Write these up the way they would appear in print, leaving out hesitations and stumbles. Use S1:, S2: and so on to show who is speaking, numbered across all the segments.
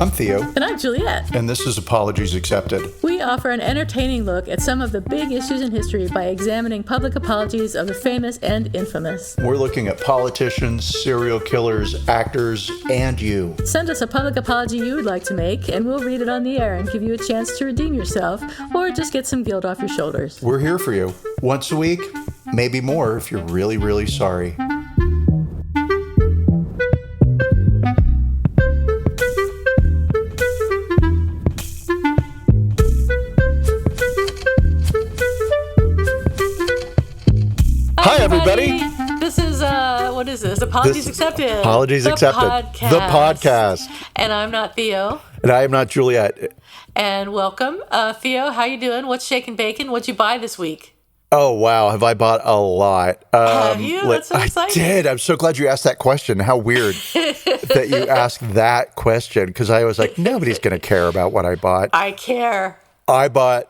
S1: I'm Theo.
S2: And I'm Juliet.
S1: And this is Apologies Accepted.
S2: We offer an entertaining look at some of the big issues in history by examining public apologies of the famous and infamous.
S1: We're looking at politicians, serial killers, actors, and you.
S2: Send us a public apology you would like to make, and we'll read it on the air and give you a chance to redeem yourself or just get some guilt off your shoulders.
S1: We're here for you. Once a week, maybe more if you're really, really sorry. Hi, everybody.
S2: This is, what is this? Apologies Accepted.
S1: Apologies Accepted. The podcast.
S2: And I'm not Theo.
S1: And I am not Juliet.
S2: And welcome. Theo, how you doing? What's shaking bacon? What'd you buy this week?
S1: Oh, wow. Have I bought a lot?
S2: Have you? That's so exciting.
S1: I did. I'm so glad you asked that question. How weird that you asked that question, because I was like, nobody's going to care about what I bought.
S2: I care.
S1: I bought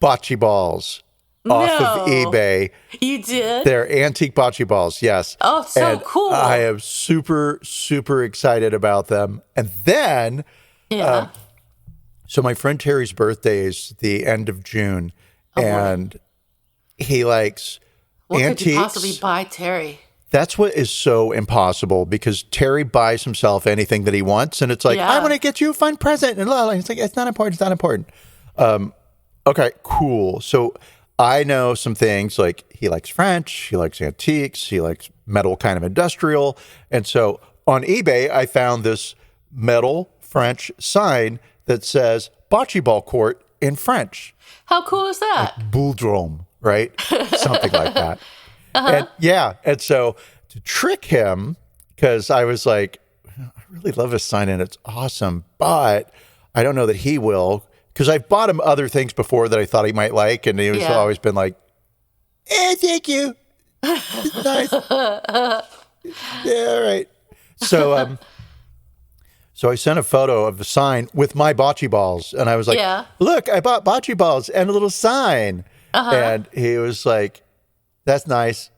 S1: bocce balls off of eBay.
S2: You did?
S1: They're antique bocce balls, yes.
S2: Oh, so cool.
S1: I am super, super excited about them. And then, so my friend Terry's birthday is the end of June, and he likes antiques. What could you possibly
S2: buy Terry?
S1: That's what is so impossible, because Terry buys himself anything that he wants, and it's like, I want to get you a fun present, and it's like, it's not important, it's not important. Okay, cool. So I know some things, like he likes French, he likes antiques, he likes metal kind of industrial. And so on eBay, I found this metal French sign that says bocce ball court in French.
S2: How cool is that?
S1: Like Bouldrome, right? Something like that. And so to trick him, because I was like, I really love this sign and it's awesome, but I don't know that he will. Because I've bought him other things before that I thought he might like, and he was always been like, thank you. It's nice. Yeah, all right. So so I sent a photo of the sign with my bocce balls, and I was like, look, I bought bocce balls and a little sign. And he was like, that's nice.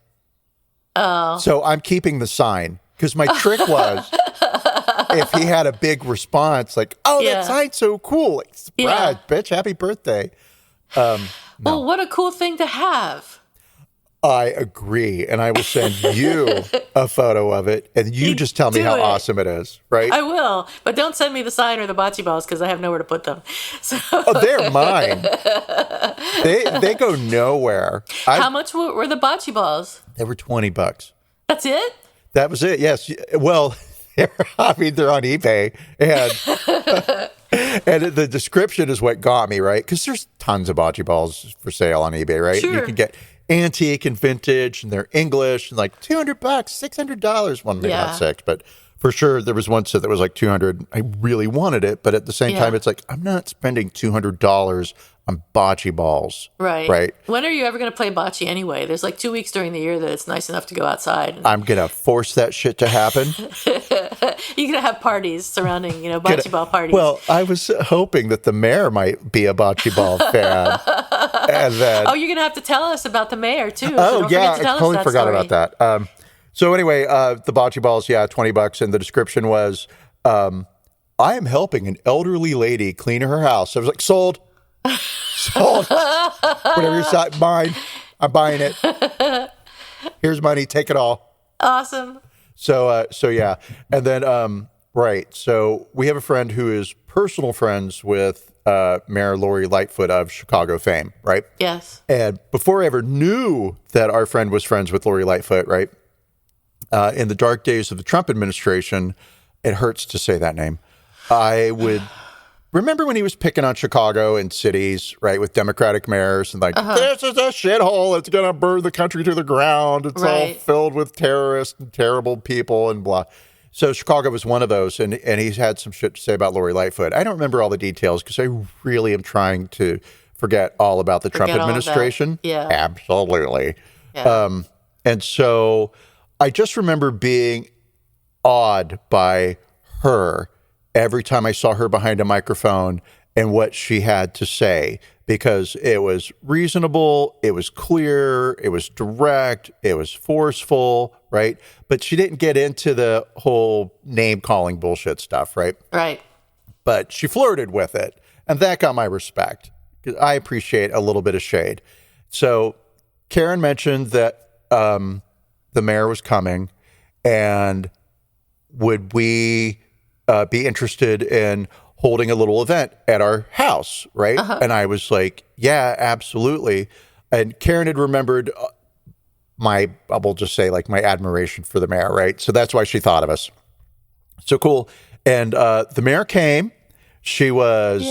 S1: Oh. So I'm keeping the sign, because my trick was, if he had a big response, like, that sign's so cool. Like, surprise, bitch, happy birthday. No.
S2: Well, what a cool thing to have.
S1: I agree. And I will send you a photo of it, and you just tell me how awesome it is, right?
S2: I will. But don't send me the sign or the bocce balls, because I have nowhere to put them. So.
S1: Oh, they're mine. They go nowhere.
S2: How much were the bocce balls?
S1: They were $20.
S2: That's it?
S1: That was it, yes. Well, they're on eBay, and the description is what got me, right? Because there's tons of bocce balls for sale on eBay, right?
S2: Sure.
S1: You can get antique and vintage, and they're English, and like $200, $600. Well, maybe not six, but for sure there was one set that was like $200. I really wanted it, but at the same time, it's like, I'm not spending $200 on bocce balls.
S2: Right. When are you ever going to play bocce anyway? There's like 2 weeks during the year that it's nice enough to go outside.
S1: I'm going to force that shit to happen.
S2: You're going to have parties surrounding, bocce ball parties.
S1: Well, I was hoping that the mayor might be a bocce ball fan. And then,
S2: you're going to have to tell us about the mayor, too.
S1: So I totally forgot about that. So anyway, the bocce balls, $20. And the description was, I am helping an elderly lady clean her house. I was like, sold. Whatever you say, mine. I'm buying it. Here's money. Take it all.
S2: Awesome.
S1: So yeah. And then, so we have a friend who is personal friends with Mayor Lori Lightfoot of Chicago fame, right?
S2: Yes.
S1: And before I ever knew that our friend was friends with Lori Lightfoot, right? In the dark days of the Trump administration, it hurts to say that name. I would remember when he was picking on Chicago and cities, right, with Democratic mayors, and like, this is a shithole. It's going to burn the country to the ground. It's all filled with terrorists and terrible people and blah. So Chicago was one of those, and he's had some shit to say about Lori Lightfoot. I don't remember all the details, because I really am trying to forget all about the Trump administration.
S2: Yeah.
S1: Absolutely.
S2: Yeah.
S1: And so I just remember being awed by her every time I saw her behind a microphone and what she had to say, because it was reasonable, it was clear, it was direct, it was forceful, right? But she didn't get into the whole name-calling bullshit stuff, right?
S2: Right.
S1: but she flirted with it. And that got my respect. I appreciate a little bit of shade. So Karen mentioned that the mayor was coming, and would we be interested in holding a little event at our house, right? And I was like, yeah, absolutely. And Karen had remembered I will just say, like, my admiration for the mayor, right? So that's why she thought of us. So cool. And the mayor came. She was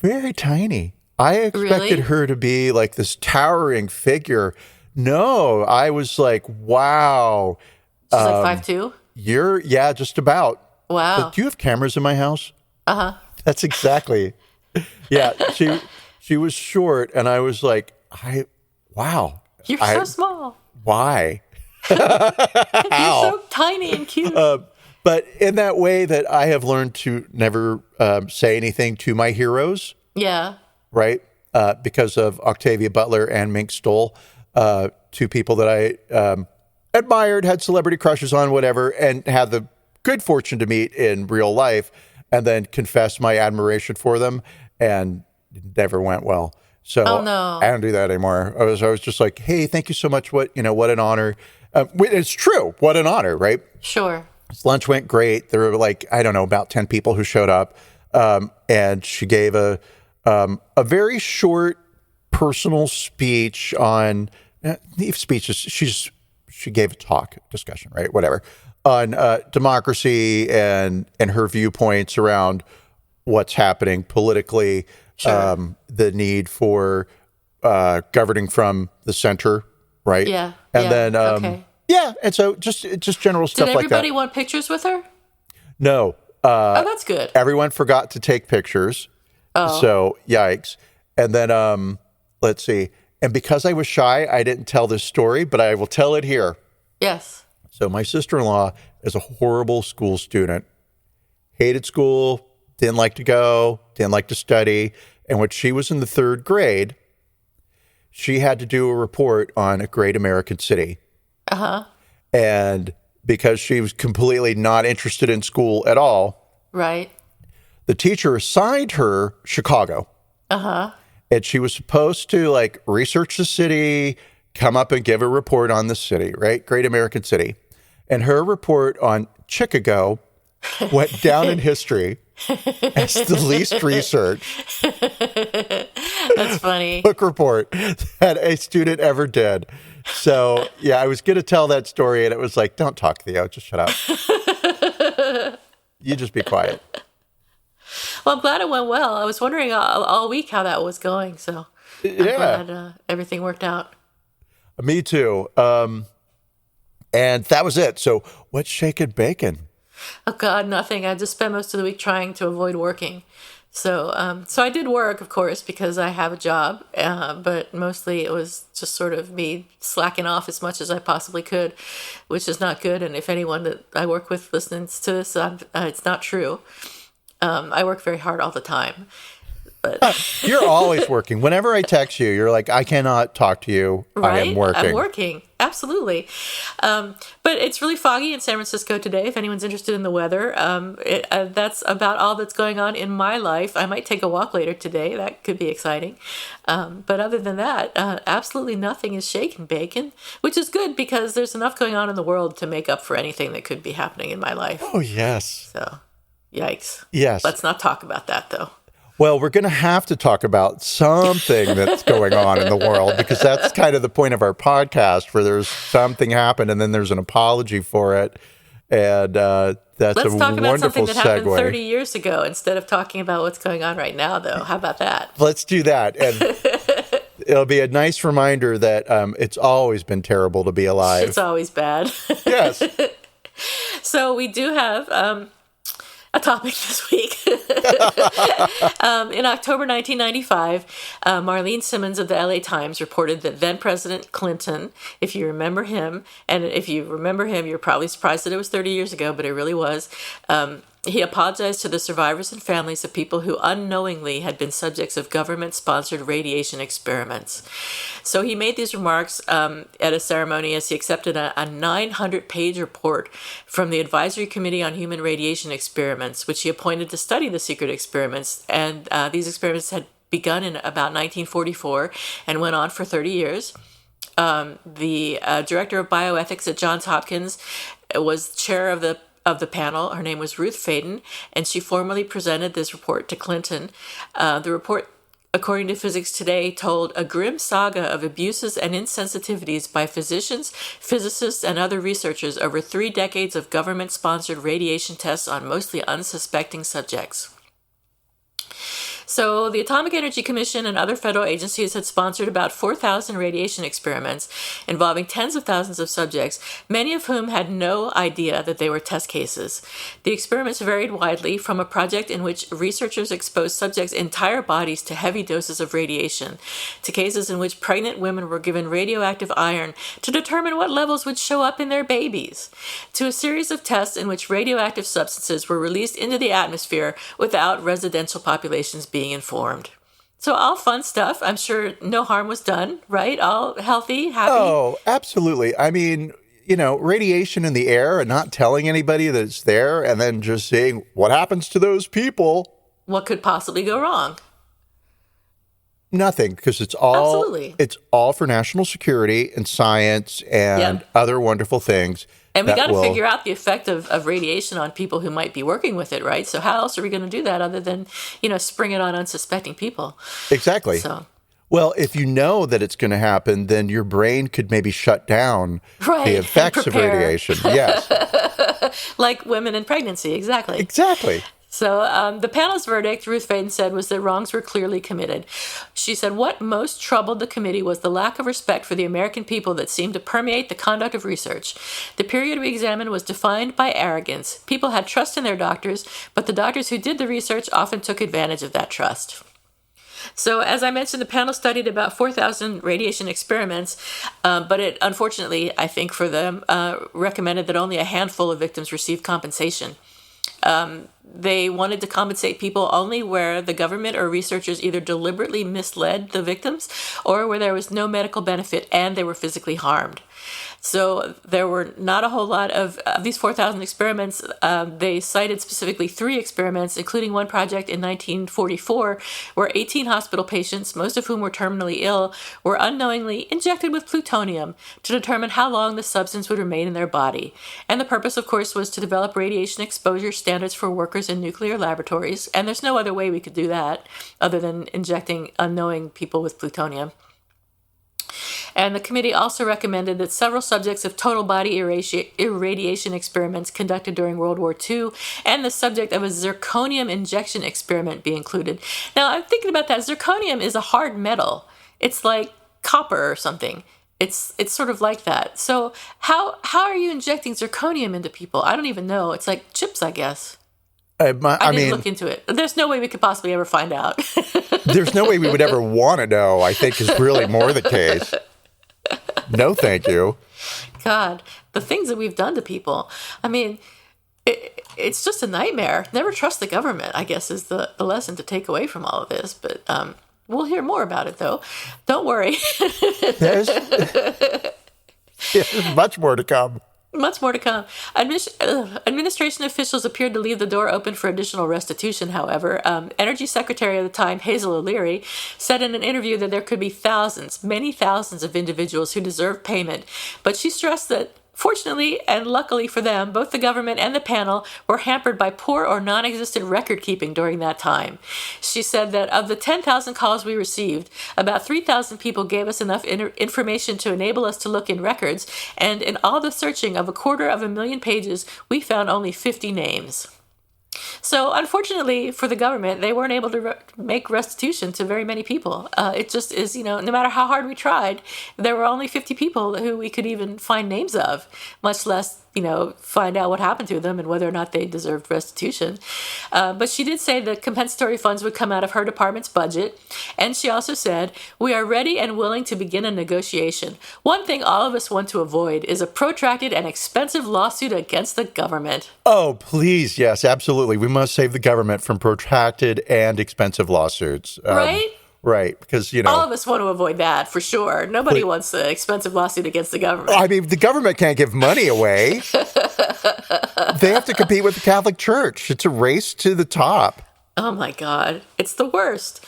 S1: very tiny. I expected her to be like this towering figure. No, I was like, wow.
S2: She's like 5'2"?
S1: Yeah, just about.
S2: Wow.
S1: But do you have cameras in my house? That's exactly. Yeah, she was short, and I was like, wow.
S2: You're so small.
S1: Why?
S2: You're so tiny and cute.
S1: But in that way that I have learned to never say anything to my heroes.
S2: Yeah.
S1: Right? Because of Octavia Butler and Mink Stoll, two people that I admired, had celebrity crushes on, whatever, and had the good fortune to meet in real life, and then confess my admiration for them, and it never went well. So I don't do that anymore. I was just like, hey, thank you so much. What an honor. It's true. What an honor, right?
S2: Sure.
S1: This lunch went great. There were like, I don't know, about 10 people who showed up. And she gave a very short personal speech on speeches. She gave a discussion, right? Whatever, on democracy and her viewpoints around what's happening politically. Sure. The need for governing from the center, right?
S2: Yeah.
S1: And then, and so just general stuff like that. Did
S2: everybody want pictures with her?
S1: No.
S2: That's good.
S1: Everyone forgot to take pictures. Oh. So, yikes. And then, let's see. And because I was shy, I didn't tell this story, but I will tell it here.
S2: Yes.
S1: So my sister-in-law is a horrible school student. Hated school, didn't like to go, didn't like to study. And when she was in the 3rd grade, she had to do a report on a great American city. And because she was completely not interested in school at all,
S2: right,
S1: the teacher assigned her Chicago. And she was supposed to like research the city, come up and give a report on the city, right? Great American city. And her report on Chicago went down in history as the least research.
S2: That's funny.
S1: Book report that a student ever did. So, yeah, I was going to tell that story, and it was like, don't talk, Theo. Just shut up. You just be quiet.
S2: Well, I'm glad it went well. I was wondering all week how that was going, so I'm glad everything worked out.
S1: Me too. And that was it. So what's shaking bacon?
S2: Oh, God, nothing. I just spent most of the week trying to avoid working. So I did work, of course, because I have a job, but mostly it was just sort of me slacking off as much as I possibly could, which is not good. And if anyone that I work with listens to this, it's not true. I work very hard all the time. But
S1: you're always working. Whenever I text you, you're like, I cannot talk to you.
S2: Right?
S1: I am working.
S2: I'm working. Absolutely. But it's really foggy in San Francisco today. If anyone's interested in the weather, that's about all that's going on in my life. I might take a walk later today. That could be exciting. But other than that, absolutely nothing is shaking bacon, which is good because there's enough going on in the world to make up for anything that could be happening in my life.
S1: Oh, yes.
S2: So, yikes.
S1: Yes.
S2: Let's not talk about that, though.
S1: Well, we're going to have to talk about something that's going on in the world because that's kind of the point of our podcast, where there's something happened and then there's an apology for it. And that's
S2: Let's
S1: a
S2: talk about
S1: wonderful
S2: something that happened
S1: segue.
S2: 30 years ago instead of talking about what's going on right now, though. How about that?
S1: Let's do that. And it'll be a nice reminder that it's always been terrible to be alive.
S2: It's always bad.
S1: Yes.
S2: So we do have a topic this week. In October 1995, Marlene Simmons of the LA Times reported that then President Clinton, if you remember him, and if you remember him, you're probably surprised that it was 30 years ago, but it really was, He apologized to the survivors and families of people who unknowingly had been subjects of government-sponsored radiation experiments. So he made these remarks at a ceremony as he accepted a 900-page report from the Advisory Committee on Human Radiation Experiments, which he appointed to study the secret experiments. And these experiments had begun in about 1944 and went on for 30 years. The director of bioethics at Johns Hopkins was chair of the panel. Her name was Ruth Faden, and she formally presented this report to Clinton. The report, according to Physics Today, told a grim saga of abuses and insensitivities by physicians, physicists, and other researchers over 3 decades of government-sponsored radiation tests on mostly unsuspecting subjects. So the Atomic Energy Commission and other federal agencies had sponsored about 4,000 radiation experiments involving tens of thousands of subjects, many of whom had no idea that they were test cases. The experiments varied widely from a project in which researchers exposed subjects' entire bodies to heavy doses of radiation, to cases in which pregnant women were given radioactive iron to determine what levels would show up in their babies, to a series of tests in which radioactive substances were released into the atmosphere without residential populations being informed. So all fun stuff. I'm sure no harm was done, right? All healthy, happy.
S1: Oh, absolutely. I mean, radiation in the air and not telling anybody that it's there and then just seeing what happens to those people.
S2: What could possibly go wrong?
S1: Nothing, because it's all for national security and science and other wonderful things.
S2: And we got to figure out the effect of radiation on people who might be working with it, right? So how else are we going to do that other than, spring it on unsuspecting people?
S1: Exactly.
S2: So,
S1: well, if you know that it's going to happen, then your brain could maybe shut down the effects of radiation. Yes.
S2: Like women in pregnancy, exactly.
S1: Exactly.
S2: So the panel's verdict, Ruth Faden said, was that wrongs were clearly committed. She said, what most troubled the committee was the lack of respect for the American people that seemed to permeate the conduct of research. The period we examined was defined by arrogance. People had trust in their doctors, but the doctors who did the research often took advantage of that trust. So, as I mentioned, the panel studied about 4,000 radiation experiments, but it, unfortunately, I think for them, recommended that only a handful of victims received compensation. They wanted to compensate people only where the government or researchers either deliberately misled the victims or where there was no medical benefit and they were physically harmed. So there were not a whole lot of these 4,000 experiments. They cited specifically 3 experiments, including one project in 1944 where 18 hospital patients, most of whom were terminally ill, were unknowingly injected with plutonium to determine how long the substance would remain in their body. And the purpose, of course, was to develop radiation exposure standards for workers in nuclear laboratories. And there's no other way we could do that other than injecting unknowing people with plutonium. And the committee also recommended that several subjects of total body irradiation experiments conducted during World War II and the subject of a zirconium injection experiment be included. Now, I'm thinking about that. Zirconium is a hard metal. It's like copper or something. It's sort of like that. So how are you injecting zirconium into people? I don't even know. It's like chips, I guess. I didn't look into it. There's no way we could possibly ever find out.
S1: There's no way we would ever want to know, I think, is really more the case. No, thank you.
S2: God, the things that we've done to people. I mean, it's just a nightmare. Never trust the government, I guess, is the lesson to take away from all of this. But we'll hear more about it, though. Don't worry.
S1: There's much more to come.
S2: Much more to come. Administration officials appeared to leave the door open for additional restitution, however. Energy Secretary at the time, Hazel O'Leary, said in an interview that there could be thousands, many thousands of individuals who deserve payment. But she stressed that, fortunately and luckily for them, both the government and the panel were hampered by poor or non-existent record keeping during that time. She said that of the 10,000 calls we received, about 3,000 people gave us enough information to enable us to look in records, and in all the searching of 250,000 pages, we found only 50 names. So, unfortunately for the government, they weren't able to make restitution to very many people. It just is, no matter how hard we tried, there were only 50 people who we could even find names of, much less, find out what happened to them and whether or not they deserved restitution. But she did say the compensatory funds would come out of her department's budget. And she also said, "We are ready and willing to begin a negotiation. One thing all of us want to avoid is a protracted and expensive lawsuit against the government."
S1: Oh, please. Yes, absolutely. We must save the government from protracted and expensive lawsuits.
S2: Right?
S1: Right, because,
S2: All of us want to avoid that, for sure. Nobody wants an expensive lawsuit against the government.
S1: I mean, the government can't give money away. They have to compete with the Catholic Church. It's a race to the top.
S2: Oh my God, it's the worst.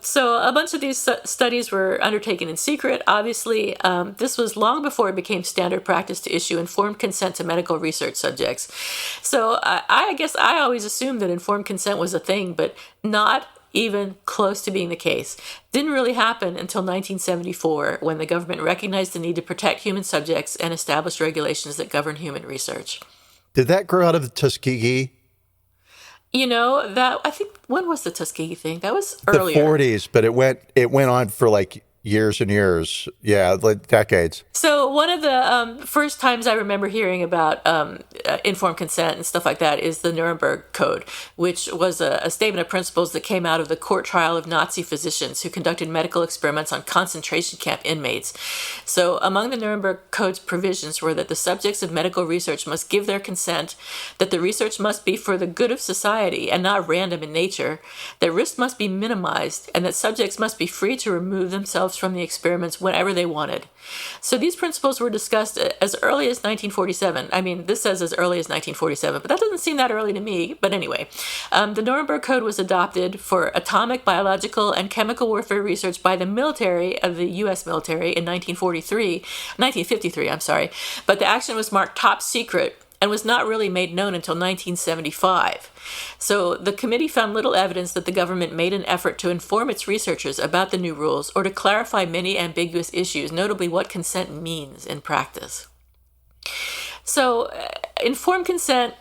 S2: So a bunch of these studies were undertaken in secret. Obviously, this was long before it became standard practice to issue informed consent to medical research subjects. So I guess I always assumed that informed consent was a thing, but not even close to being the case. Didn't really happen until 1974, when the government recognized the need to protect human subjects and established regulations that govern human research.
S1: Did that grow out of the Tuskegee?
S2: That I think, when was the Tuskegee thing? That was earlier.
S1: The 40s, but it went on for like years and years. Yeah, like decades.
S2: So one of the first times I remember hearing about informed consent and stuff like that is the Nuremberg Code, which was a statement of principles that came out of the court trial of Nazi physicians who conducted medical experiments on concentration camp inmates. So among the Nuremberg Code's provisions were that the subjects of medical research must give their consent, that the research must be for the good of society and not random in nature, that risk must be minimized, and that subjects must be free to remove themselves from the experiments whenever they wanted. So these principles were discussed as early as 1947. I mean, this says as early as 1947, but that doesn't seem that early to me. But anyway, the Nuremberg Code was adopted for atomic, biological, and chemical warfare research by the military of the U.S. military in 1953, I'm sorry. But the action was marked top secret and was not really made known until 1975. So the committee found little evidence that the government made an effort to inform its researchers about the new rules or to clarify many ambiguous issues, notably what consent means in practice. So informed consent,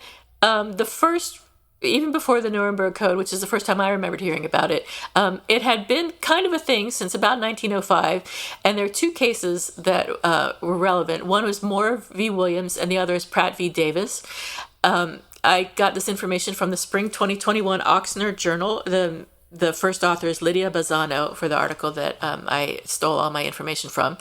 S2: the first, even before the Nuremberg Code, which is the first time I remembered hearing about it, it had been kind of a thing since about 1905, and there are two cases that were relevant. One was Moore v. Williams, and the other is Pratt v. Davis. I got this information from the spring 2021 Oxner Journal. The first author is Lydia Bazzano for the article that I stole all my information from.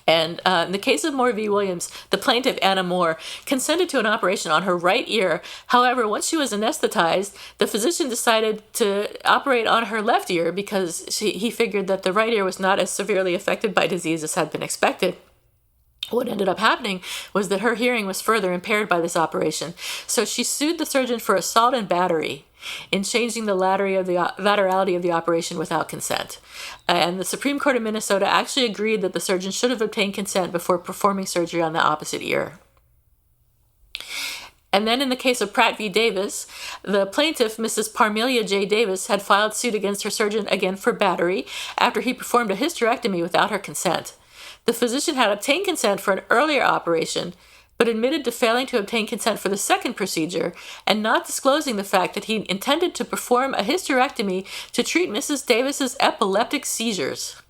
S2: And in the case of Moore v. Williams, the plaintiff, Anna Moore, consented to an operation on her right ear. However, once she was anesthetized, the physician decided to operate on her left ear because he figured that the right ear was not as severely affected by disease as had been expected. What ended up happening was that her hearing was further impaired by this operation. So she sued the surgeon for assault and battery in changing the laterality of the operation without consent. And the Supreme Court of Minnesota actually agreed that the surgeon should have obtained consent before performing surgery on the opposite ear. And then in the case of Pratt v. Davis, the plaintiff, Mrs. Parmelia J. Davis, had filed suit against her surgeon again for battery after he performed a hysterectomy without her consent. The physician had obtained consent for an earlier operation, but admitted to failing to obtain consent for the second procedure and not disclosing the fact that he intended to perform a hysterectomy to treat Mrs. Davis's epileptic seizures.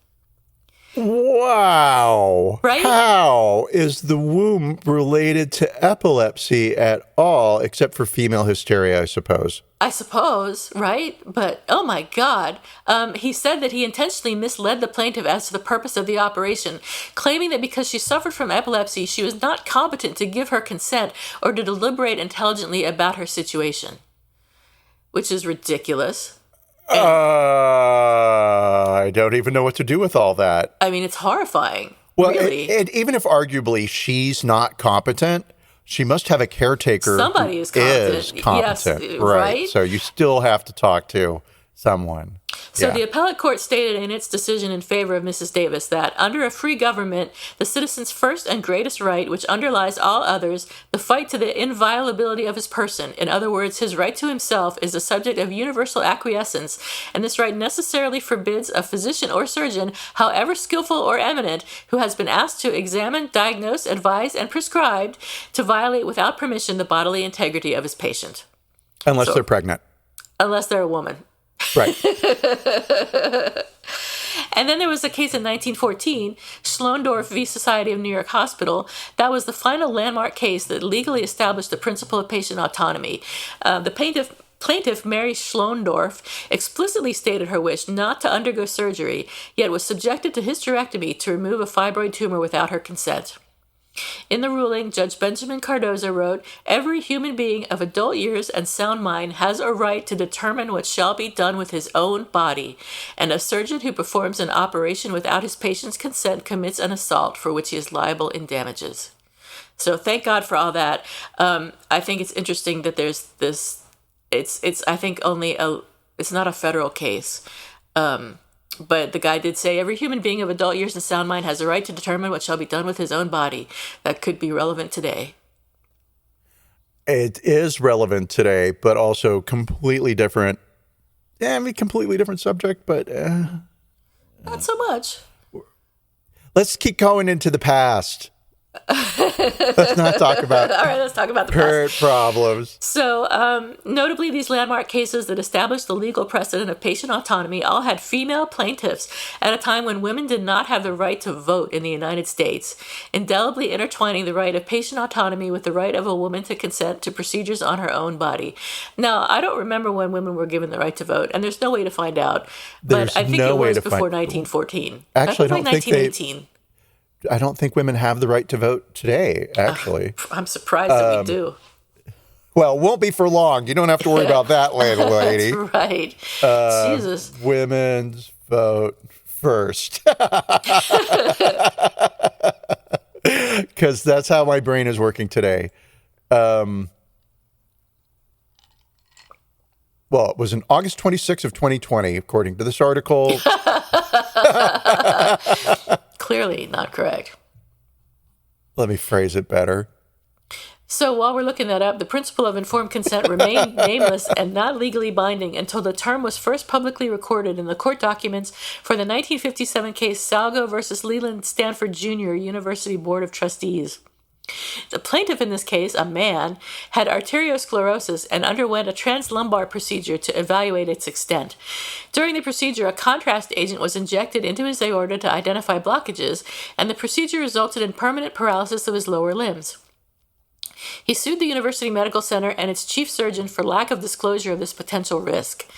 S1: Wow.
S2: Right?
S1: How is the womb related to epilepsy at all, except for female hysteria, I suppose?
S2: I suppose, right? But, oh my God. He said that he intentionally misled the plaintiff as to the purpose of the operation, claiming that because she suffered from epilepsy, she was not competent to give her consent or to deliberate intelligently about her situation. Which is ridiculous.
S1: I don't even know what to do with all that.
S2: I mean, it's horrifying.
S1: Well,
S2: really.
S1: And even if arguably she's not competent, she must have a caretaker.
S2: Somebody is competent. Yes, right?
S1: So you still have to talk to someone.
S2: So the appellate court stated in its decision in favor of Mrs. Davis that under a free government, the citizen's first and greatest right, which underlies all others, the fight to the inviolability of his person, in other words, his right to himself, is the subject of universal acquiescence, and this right necessarily forbids a physician or surgeon, however skillful or eminent, who has been asked to examine, diagnose, advise, and prescribe, to violate without permission the bodily integrity of his patient.
S1: Unless they're pregnant.
S2: Unless they're a woman.
S1: Right.
S2: And then there was a case in 1914, Schlondorf v. Society of New York Hospital. That was the final landmark case that legally established the principle of patient autonomy. The plaintiff, Mary Schlondorf, explicitly stated her wish not to undergo surgery, yet was subjected to hysterectomy to remove a fibroid tumor without her consent. In the ruling, Judge Benjamin Cardozo wrote, "Every human being of adult years and sound mind has a right to determine what shall be done with his own body, and a surgeon who performs an operation without his patient's consent commits an assault for which he is liable in damages." So thank God for all that. I think it's interesting that there's this. It's I think it's not a federal case. But the guy did say, every human being of adult years and sound mind has a right to determine what shall be done with his own body. That could be relevant today.
S1: It is relevant today, but also completely different. Yeah, I mean, completely different subject, but...
S2: not so much.
S1: Let's keep going into the past. Let's not talk about
S2: all right, let's talk about the
S1: current
S2: past.
S1: problems.
S2: So, notably, these landmark cases that established the legal precedent of patient autonomy all had female plaintiffs at a time when women did not have the right to vote in the United States, indelibly intertwining the right of patient autonomy with the right of a woman to consent to procedures on her own body. Now, I don't remember when women were given the right to vote, and there's no way to find out, but I think it was before 1914.
S1: Actually, I don't think
S2: 1918.
S1: I don't think women have the right to vote today, actually.
S2: I'm surprised that we do.
S1: Well, won't be for long. You don't have to worry about that, lady.
S2: That's right. Jesus.
S1: Women's vote first. Because that's how my brain is working today. Well, it was in August 26th of 2020, according to this article.
S2: Clearly not correct.
S1: Let me phrase it better.
S2: So while we're looking that up, the principle of informed consent remained nameless and not legally binding until the term was first publicly recorded in the court documents for the 1957 case Salgo versus Leland Stanford Jr. University Board of Trustees. The plaintiff in this case, a man, had arteriosclerosis and underwent a translumbar procedure to evaluate its extent. During the procedure, a contrast agent was injected into his aorta to identify blockages, and the procedure resulted in permanent paralysis of his lower limbs. He sued the University Medical Center and its chief surgeon for lack of disclosure of this potential risk.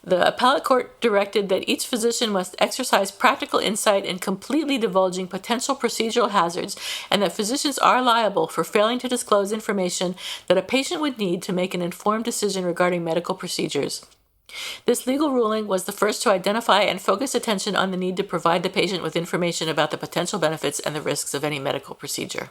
S2: The appellate court directed that each physician must exercise practical insight in completely divulging potential procedural hazards, and that physicians are liable for failing to disclose information that a patient would need to make an informed decision regarding medical procedures. This legal ruling was the first to identify and focus attention on the need to provide the patient with information about the potential benefits and the risks of any medical procedure.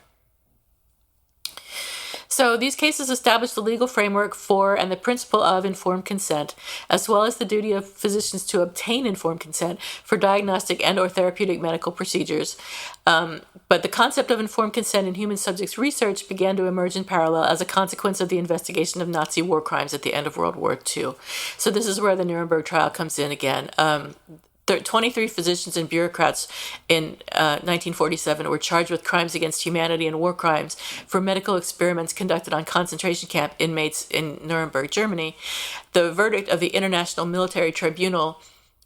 S2: So these cases establish the legal framework for and the principle of informed consent, as well as the duty of physicians to obtain informed consent for diagnostic and or therapeutic medical procedures. But the concept of informed consent in human subjects research began to emerge in parallel as a consequence of the investigation of Nazi war crimes at the end of World War II. So this is where the Nuremberg trial comes in again. 23 physicians and bureaucrats in 1947 were charged with crimes against humanity and war crimes for medical experiments conducted on concentration camp inmates in Nuremberg, Germany. The verdict of the International Military Tribunal,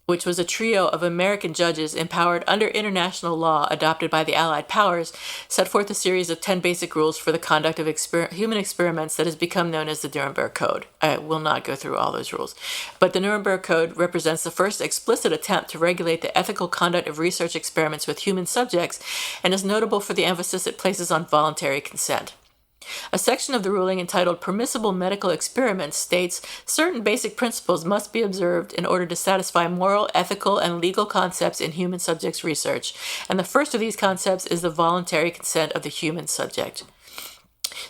S2: which was a trio of American judges empowered under international law adopted by the Allied powers, set forth a series of 10 basic rules for the conduct of human experiments that has become known as the Nuremberg Code. I will not go through all those rules. But the Nuremberg Code represents the first explicit attempt to regulate the ethical conduct of research experiments with human subjects and is notable for the emphasis it places on voluntary consent. A section of the ruling entitled Permissible Medical Experiments states certain basic principles must be observed in order to satisfy moral, ethical, and legal concepts in human subjects research, and the first of these concepts is the voluntary consent of the human subject.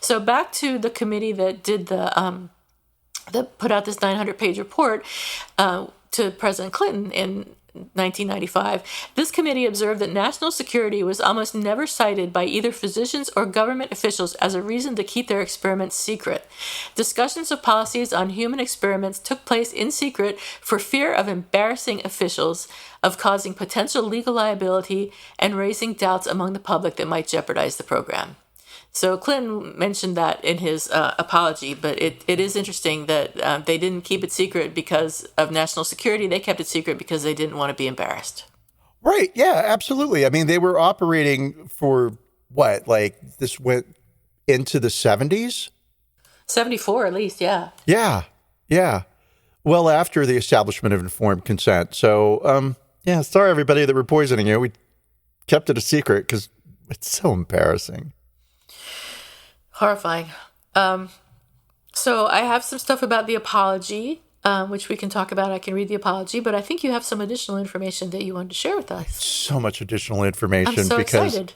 S2: So back to the committee that did that put out this 900-page report to President Clinton in 1995, this committee observed that national security was almost never cited by either physicians or government officials as a reason to keep their experiments secret. Discussions of policies on human experiments took place in secret for fear of embarrassing officials, of causing potential legal liability, and raising doubts among the public that might jeopardize the program. So Clinton mentioned that in his apology, but it is interesting that they didn't keep it secret because of national security. They kept it secret because they didn't want to be embarrassed.
S1: Right. Yeah, absolutely. I mean, they were operating for what? Like this went into the 70s?
S2: 74 at least, yeah.
S1: Yeah. Yeah. Well, after the establishment of informed consent. So, yeah, sorry, everybody, that we're poisoning you. We kept it a secret because it's so embarrassing.
S2: Horrifying. So I have some stuff about the apology, which we can talk about. I can read the apology, but I think you have some additional information that you wanted to share with us.
S1: So much additional information.
S2: I'm so
S1: because
S2: excited.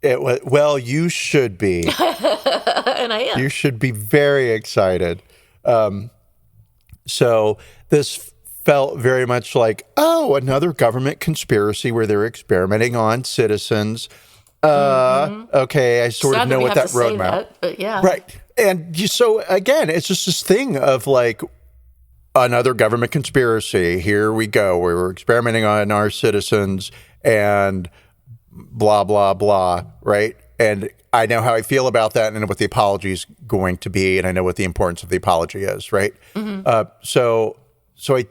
S1: It was, well, you should be.
S2: And I am.
S1: You should be very excited. So this felt very much like, oh, another government conspiracy where they're experimenting on citizens. Okay, I sort of know what that roadmap.
S2: But yeah.
S1: Right. And so again, it's just this thing of like another government conspiracy. Here we go. We're experimenting on our citizens and blah, blah, blah. Right. And I know how I feel about that and I know what the apology is going to be. And I know what the importance of the apology is. Right. So I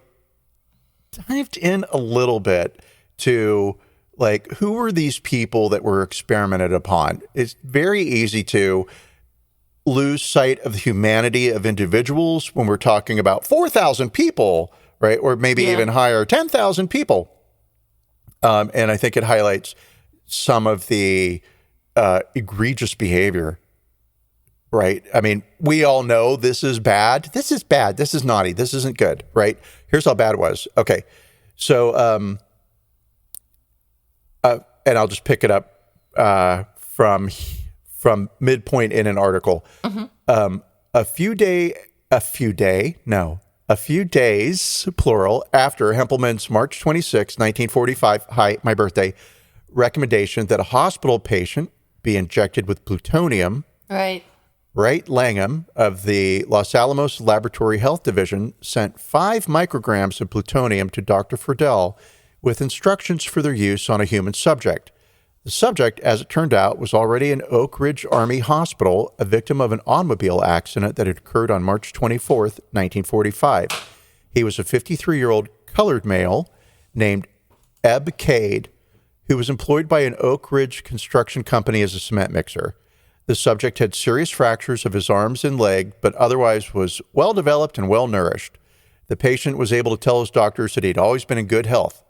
S1: dived in a little bit to like, who were these people that were experimented upon? It's very easy to lose sight of the humanity of individuals when we're talking about 4,000 people, right? Or maybe even higher, 10,000 people. And I think it highlights some of the egregious behavior, right? I mean, we all know this is bad. This is bad. This is naughty. This isn't good, right? Here's how bad it was. Okay. So, and I'll just pick it up from midpoint in an article. A few days, plural, after Hempelman's March 26, 1945, my birthday, recommendation that a hospital patient be injected with plutonium.
S2: Right.
S1: Wright Langham of the Los Alamos Laboratory Health Division sent 5 micrograms of plutonium to Dr. Friedel with instructions for their use on a human subject. The subject, as it turned out, was already in Oak Ridge Army Hospital, a victim of an automobile accident that had occurred on March 24th, 1945. He was a 53-year-old colored male named Eb Cade, who was employed by an Oak Ridge construction company as a cement mixer. The subject had serious fractures of his arms and leg, but otherwise was well-developed and well-nourished. The patient was able to tell his doctors that he'd always been in good health.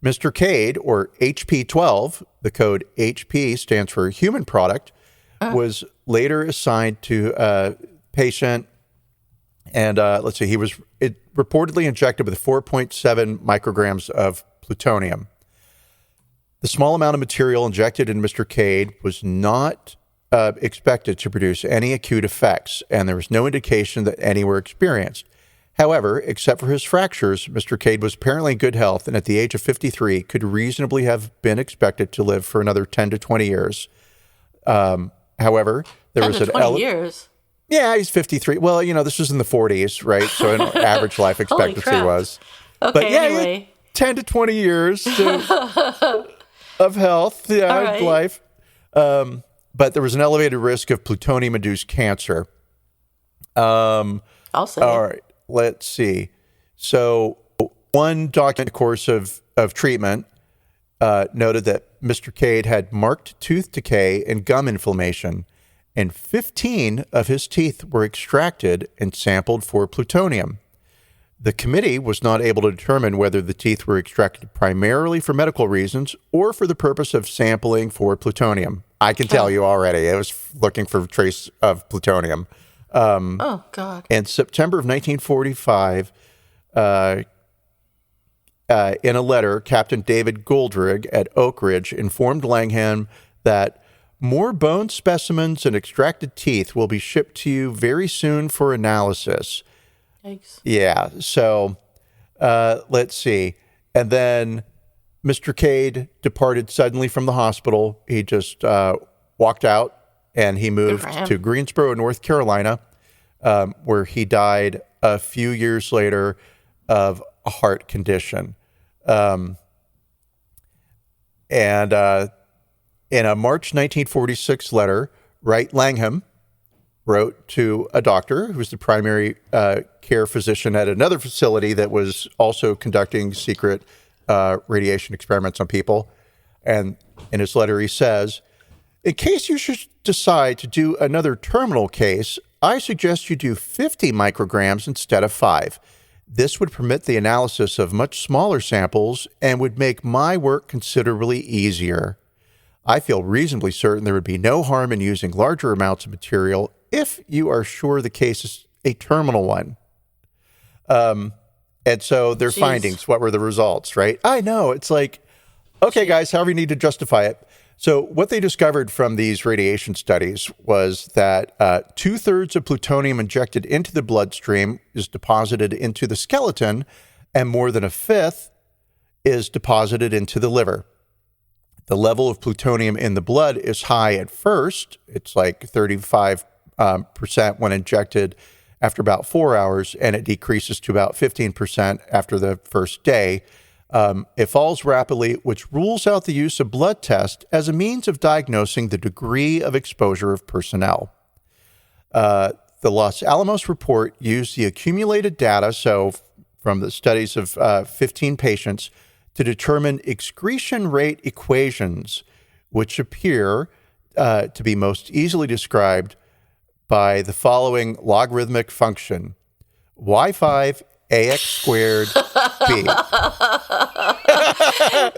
S1: Mr. Cade, or HP-12, the code HP stands for human product, was later assigned to a patient, and he was reportedly injected with 4.7 micrograms of plutonium. The small amount of material injected in Mr. Cade was not expected to produce any acute effects, and there was no indication that any were experienced. However, except for his fractures, Mr. Cade was apparently in good health and at the age of 53 could reasonably have been expected to live for another 10 to 20 years. However, there was
S2: 20 years?
S1: Yeah, he's 53. Well, this was in the 40s, right? So an average life expectancy was.
S2: Okay,
S1: but yeah,
S2: anyway.
S1: 10 to 20 years of health,
S2: right.
S1: life. But there was an elevated risk of plutonium-induced cancer.
S2: Also.
S1: All right. Let's see. So one documented course of treatment noted that Mr. Cade had marked tooth decay and gum inflammation, and 15 of his teeth were extracted and sampled for plutonium. The committee was not able to determine whether the teeth were extracted primarily for medical reasons or for the purpose of sampling for plutonium. I can tell you already, I was looking for a trace of plutonium.
S2: Oh, God.
S1: In September of 1945, in a letter, Captain David Goldrig at Oak Ridge informed Langham that more bone specimens and extracted teeth will be shipped to you very soon for analysis.
S2: Thanks.
S1: Yeah, so let's see. And then Mr. Cade departed suddenly from the hospital. He just walked out. And he moved to Greensboro, North Carolina, where he died a few years later of a heart condition. And in a March 1946 letter, Wright Langham wrote to a doctor who was the primary care physician at another facility that was also conducting secret radiation experiments on people. And in his letter, he says, in case you should decide to do another terminal case, I suggest you do 50 micrograms instead of 5. This would permit the analysis of much smaller samples and would make my work considerably easier. I feel reasonably certain there would be no harm in using larger amounts of material if you are sure the case is a terminal one. And so their findings, what were the results, right? I know. It's like, okay, guys, however you need to justify it. So what they discovered from these radiation studies was that 2/3 of plutonium injected into the bloodstream is deposited into the skeleton, and more than 1/5 is deposited into the liver. The level of plutonium in the blood is high at first. It's like 35% when injected after about 4 hours, and it decreases to about 15% after the first day. It falls rapidly, which rules out the use of blood test as a means of diagnosing the degree of exposure of personnel. The Los Alamos report used the accumulated data, so from the studies of 15 patients, to determine excretion rate equations, which appear to be most easily described by the following logarithmic function: y5 ax squared b.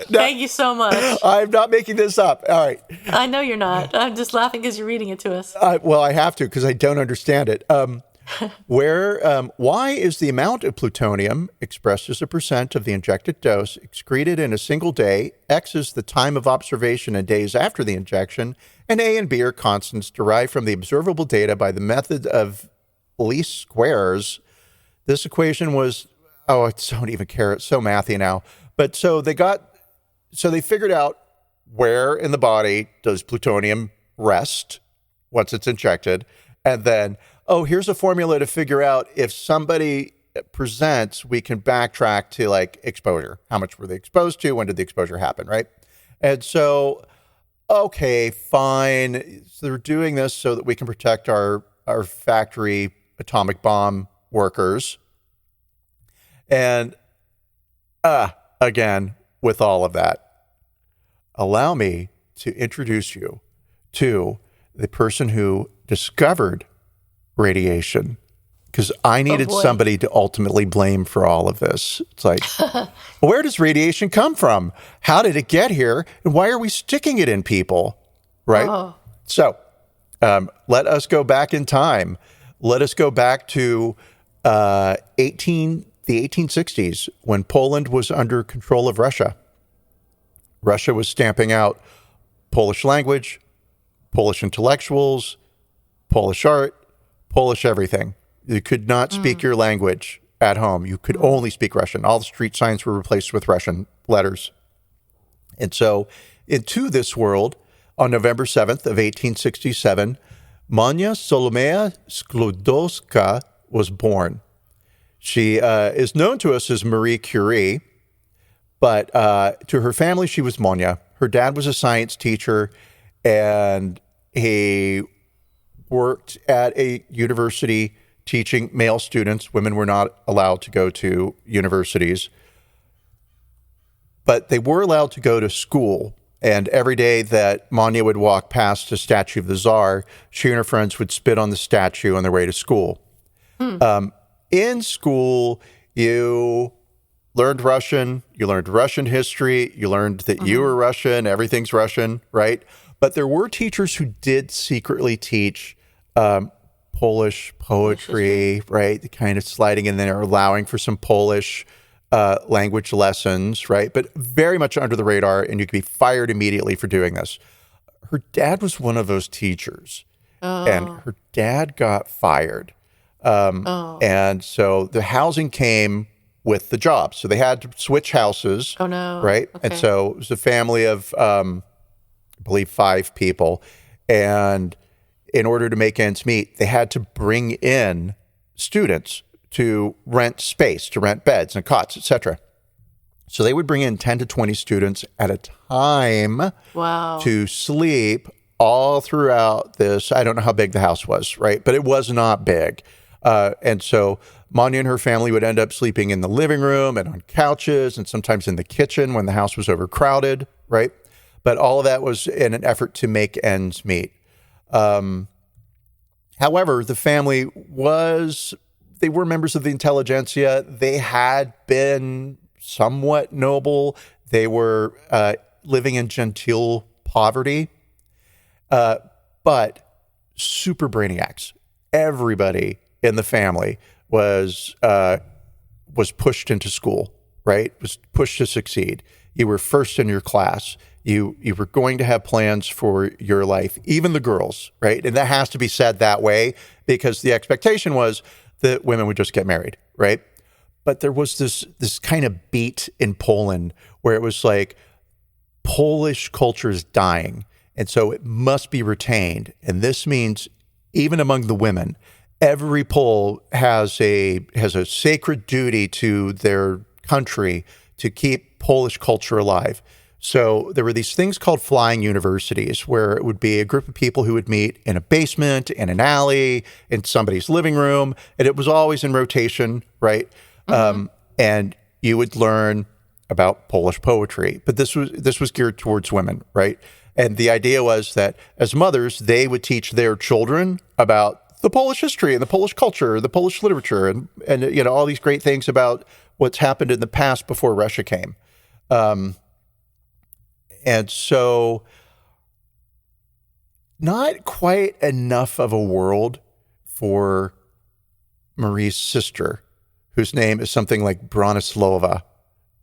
S2: Thank you so much.
S1: I'm not making this up. All right.
S2: I know you're not. I'm just laughing because you're reading it to us.
S1: Well, I have to because I don't understand it. Y is the amount of plutonium expressed as a percent of the injected dose excreted in a single day. X is the time of observation in days after the injection. And A and B are constants derived from the observable data by the method of least squares. This equation was, I don't even care. It's so mathy now. But so they figured out where in the body does plutonium rest once it's injected. And then, here's a formula to figure out if somebody presents, we can backtrack to like exposure. How much were they exposed to? When did the exposure happen, right? And so, okay, fine. So they're doing this so that we can protect our factory atomic bomb workers. And again, with all of that, allow me to introduce you to the person who discovered radiation, because I needed somebody to ultimately blame for all of this. It's like, where does radiation come from? How did it get here? And why are we sticking it in people? Right? Oh. So let us go back in time. Let us go back to the 1860s when Poland was under control of Russia. Russia was stamping out Polish language, Polish intellectuals, Polish art, Polish everything. You could not speak your language at home. You could only speak Russian. All the street signs were replaced with Russian letters. And so into this world, on November 7th of 1867, Monia Solomea Sklodowska was born. She is known to us as Marie Curie, but to her family, she was Monia. Her dad was a science teacher, and he worked at a university teaching male students. Women were not allowed to go to universities, but they were allowed to go to school. And every day that Monia would walk past a statue of the Tsar, she and her friends would spit on the statue on their way to school. In school, you learned Russian, you learned Russian history, you learned that you were Russian, everything's Russian, right? But there were teachers who did secretly teach Polish poetry, right? The kind of sliding in there, allowing for some Polish language lessons, right? But very much under the radar, and you could be fired immediately for doing this. Her dad was one of those teachers, and her dad got fired. And so the housing came with the job. So they had to switch houses. Oh, no. Right? Okay. And so it was a family of, I believe, 5 people. And in order to make ends meet, they had to bring in students to rent space, to rent beds and cots, etc. So they would bring in 10 to 20 students at a time to sleep all throughout this. I don't know how big the house was, right? But it was not big. And so Manya and her family would end up sleeping in the living room and on couches and sometimes in the kitchen when the house was overcrowded, right? But all of that was in an effort to make ends meet. However, the family they were members of the intelligentsia. They had been somewhat noble. They were living in genteel poverty, but super brainiacs. Everybody in the family was pushed into school, right? Was pushed to succeed. You were first in your class. You were going to have plans for your life, even the girls, right? And that has to be said that way because the expectation was that women would just get married, right? But there was this kind of beat in Poland where it was like Polish culture is dying, and so it must be retained. And this means even among the women, every Pole has a sacred duty to their country to keep Polish culture alive. So there were these things called flying universities where it would be a group of people who would meet in a basement, in an alley, in somebody's living room, and it was always in rotation, right? And you would learn about Polish poetry, but this was geared towards women, right? And the idea was that as mothers, they would teach their children about the Polish history and the Polish culture, the Polish literature, and all these great things about what's happened in the past before Russia came. And so not quite enough of a world for Marie's sister, whose name is something like Bronislava.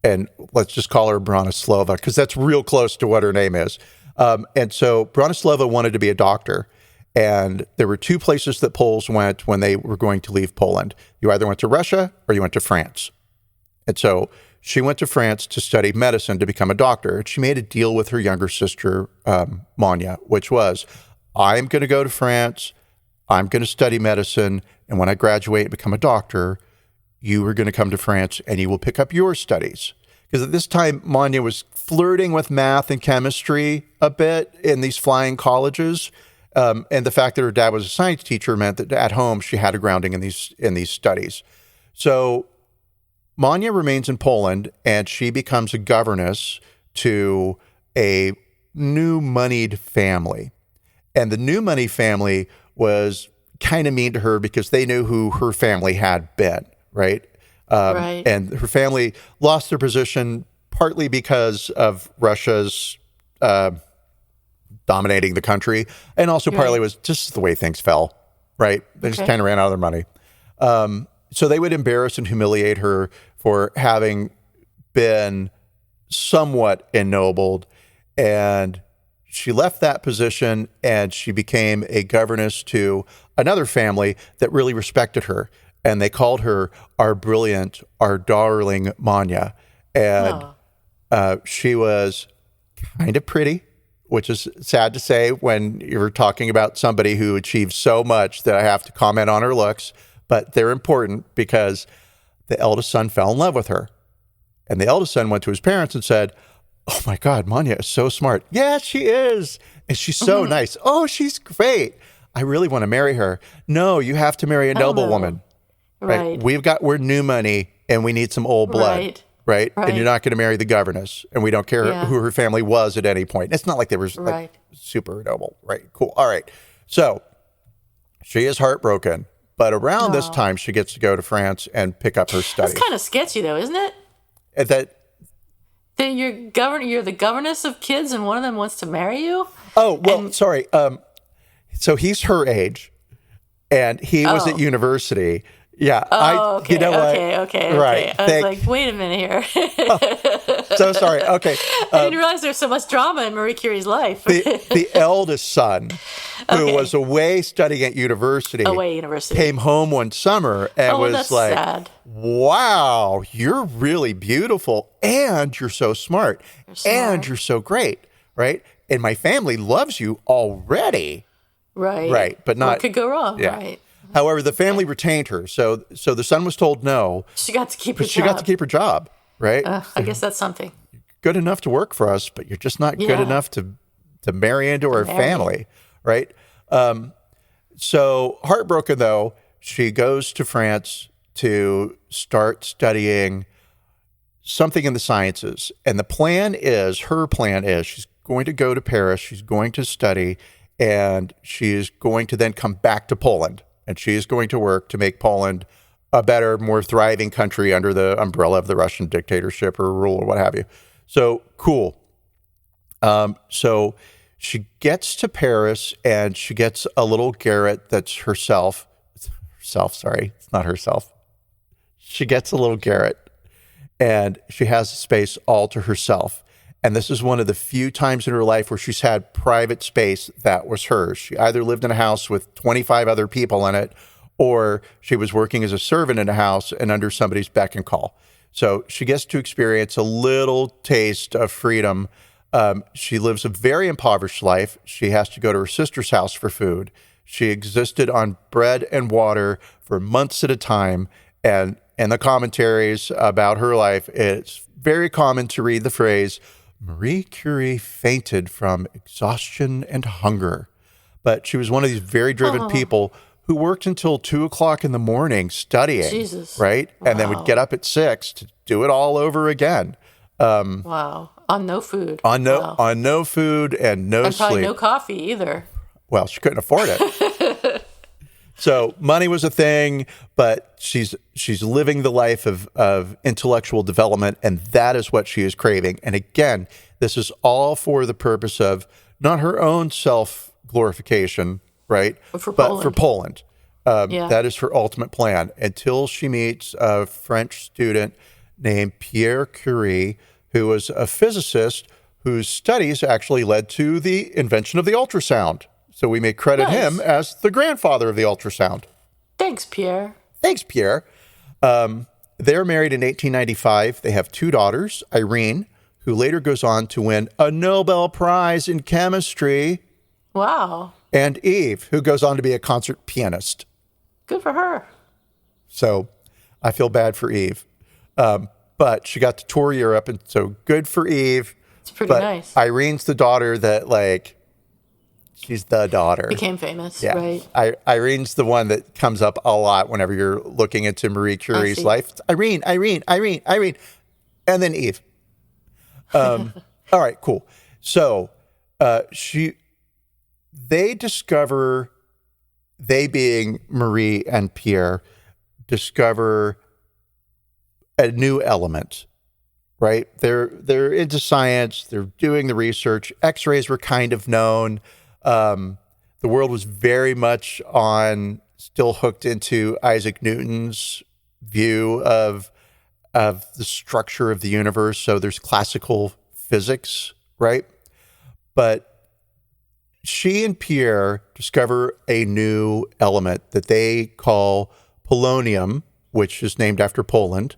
S1: And let's just call her Bronislava because that's real close to what her name is. And so Bronislava wanted to be a doctor. And there were two places that Poles went when they were going to leave Poland. You either went to Russia or you went to France. And so she went to France to study medicine to become a doctor. She made a deal with her younger sister, Manya, which was, I'm going to go to France. I'm going to study medicine. And when I graduate and become a doctor, you are going to come to France and you will pick up your studies. Because at this time, Manya was flirting with math and chemistry a bit in these flying colleges. And the fact that her dad was a science teacher meant that at home she had a grounding in these studies. So Manya remains in Poland, and she becomes a governess to a new moneyed family. And the new money family was kind of mean to her because they knew who her family had been, right?
S2: Right.
S1: And her family lost their position partly because of Russia's dominating the country, and also partly was just the way things fell, right? They just kind of ran out of their money. So they would embarrass and humiliate her for having been somewhat ennobled. And she left that position and she became a governess to another family that really respected her. And they called her our brilliant, our darling Manya. And she was kind of pretty, which is sad to say when you're talking about somebody who achieved so much that I have to comment on her looks. But they're important because the eldest son fell in love with her. And the eldest son went to his parents and said, oh my God, Manya is so smart. Yeah, she is. And she's so nice. Oh, she's great. I really want to marry her. No, you have to marry a noble woman. Right. We're new money and we need some old blood. Right. And you're not going to marry the governess. And we don't care who her family was at any point. It's not like they were like super noble. Right. Cool. All right. So she is heartbroken. But around this time, she gets to go to France and pick up her studies.
S2: That's kind of sketchy, though, isn't it?
S1: That
S2: you're the governess of kids, and one of them wants to marry you.
S1: Oh well, sorry. So he's her age, and he was at university. Yeah.
S2: Oh, okay. Okay.
S1: Right.
S2: I was like, wait a minute here.
S1: So sorry. Okay.
S2: I didn't realize there was so much drama in Marie Curie's life.
S1: The eldest son, who was away studying at university, came home one summer and was like,
S2: sad.
S1: Wow, you're really beautiful and you're so smart and you're so great, right? And my family loves you already.
S2: Right.
S1: Right. But not.
S2: What could go wrong?
S1: Yeah.
S2: Right.
S1: However, the family retained her. So the son was told no.
S2: She got to keep her job.
S1: She got to keep her job, right?
S2: I guess that's something.
S1: Good enough to work for us, but you're just not good enough to marry into our family, right? So heartbroken, though, she goes to France to start studying something in the sciences. And her plan is she's going to go to Paris, she's going to study, and she is going to then come back to Poland. And she is going to work to make Poland a better, more thriving country under the umbrella of the Russian dictatorship or rule or what have you. So cool. So she gets to Paris and she gets a little garret that's herself. Sorry, it's not herself. She gets a little garret and she has a space all to herself. And this is one of the few times in her life where she's had private space that was hers. She either lived in a house with 25 other people in it, or she was working as a servant in a house and under somebody's beck and call. So she gets to experience a little taste of freedom. She lives a very impoverished life. She has to go to her sister's house for food. She existed on bread and water for months at a time. And in the commentaries about her life, it's very common to read the phrase, Marie Curie fainted from exhaustion and hunger. But she was one of these very driven people who worked until 2:00 in the morning studying,
S2: Jesus.
S1: right?
S2: Wow.
S1: And then would get up at 6 to do it all over again.
S2: Wow. On no food.
S1: On no food and no
S2: and probably
S1: sleep.
S2: no coffee either.
S1: Well, she couldn't afford it. So money was a thing, but she's living the life of intellectual development, and that is what she is craving. And again, this is all for the purpose of not her own self-glorification, right?
S2: But for
S1: Poland.
S2: Yeah.
S1: That is her ultimate plan until she meets a French student named Pierre Curie, who was a physicist whose studies actually led to the invention of the ultrasound. So we may credit him as the grandfather of the ultrasound.
S2: Thanks, Pierre.
S1: Thanks, Pierre. They're married in 1895. They have 2 daughters, Irene, who later goes on to win a Nobel Prize in chemistry,
S2: Wow.
S1: and Eve, who goes on to be a concert pianist.
S2: Good for her.
S1: So I feel bad for Eve. But she got to tour Europe, and so good for Eve.
S2: It's pretty nice.
S1: Irene's the daughter that, like, she's the daughter.
S2: Became famous, right?
S1: Irene's the one that comes up a lot whenever you're looking into Marie Curie's life. It's Irene, and then Eve. All right, cool. So they being Marie and Pierre, discover a new element, right? They're into science. They're doing the research. X-rays were kind of known. The world was very much still hooked into Isaac Newton's view of the structure of the universe. So there's classical physics, right? But she and Pierre discover a new element that they call polonium, which is named after Poland.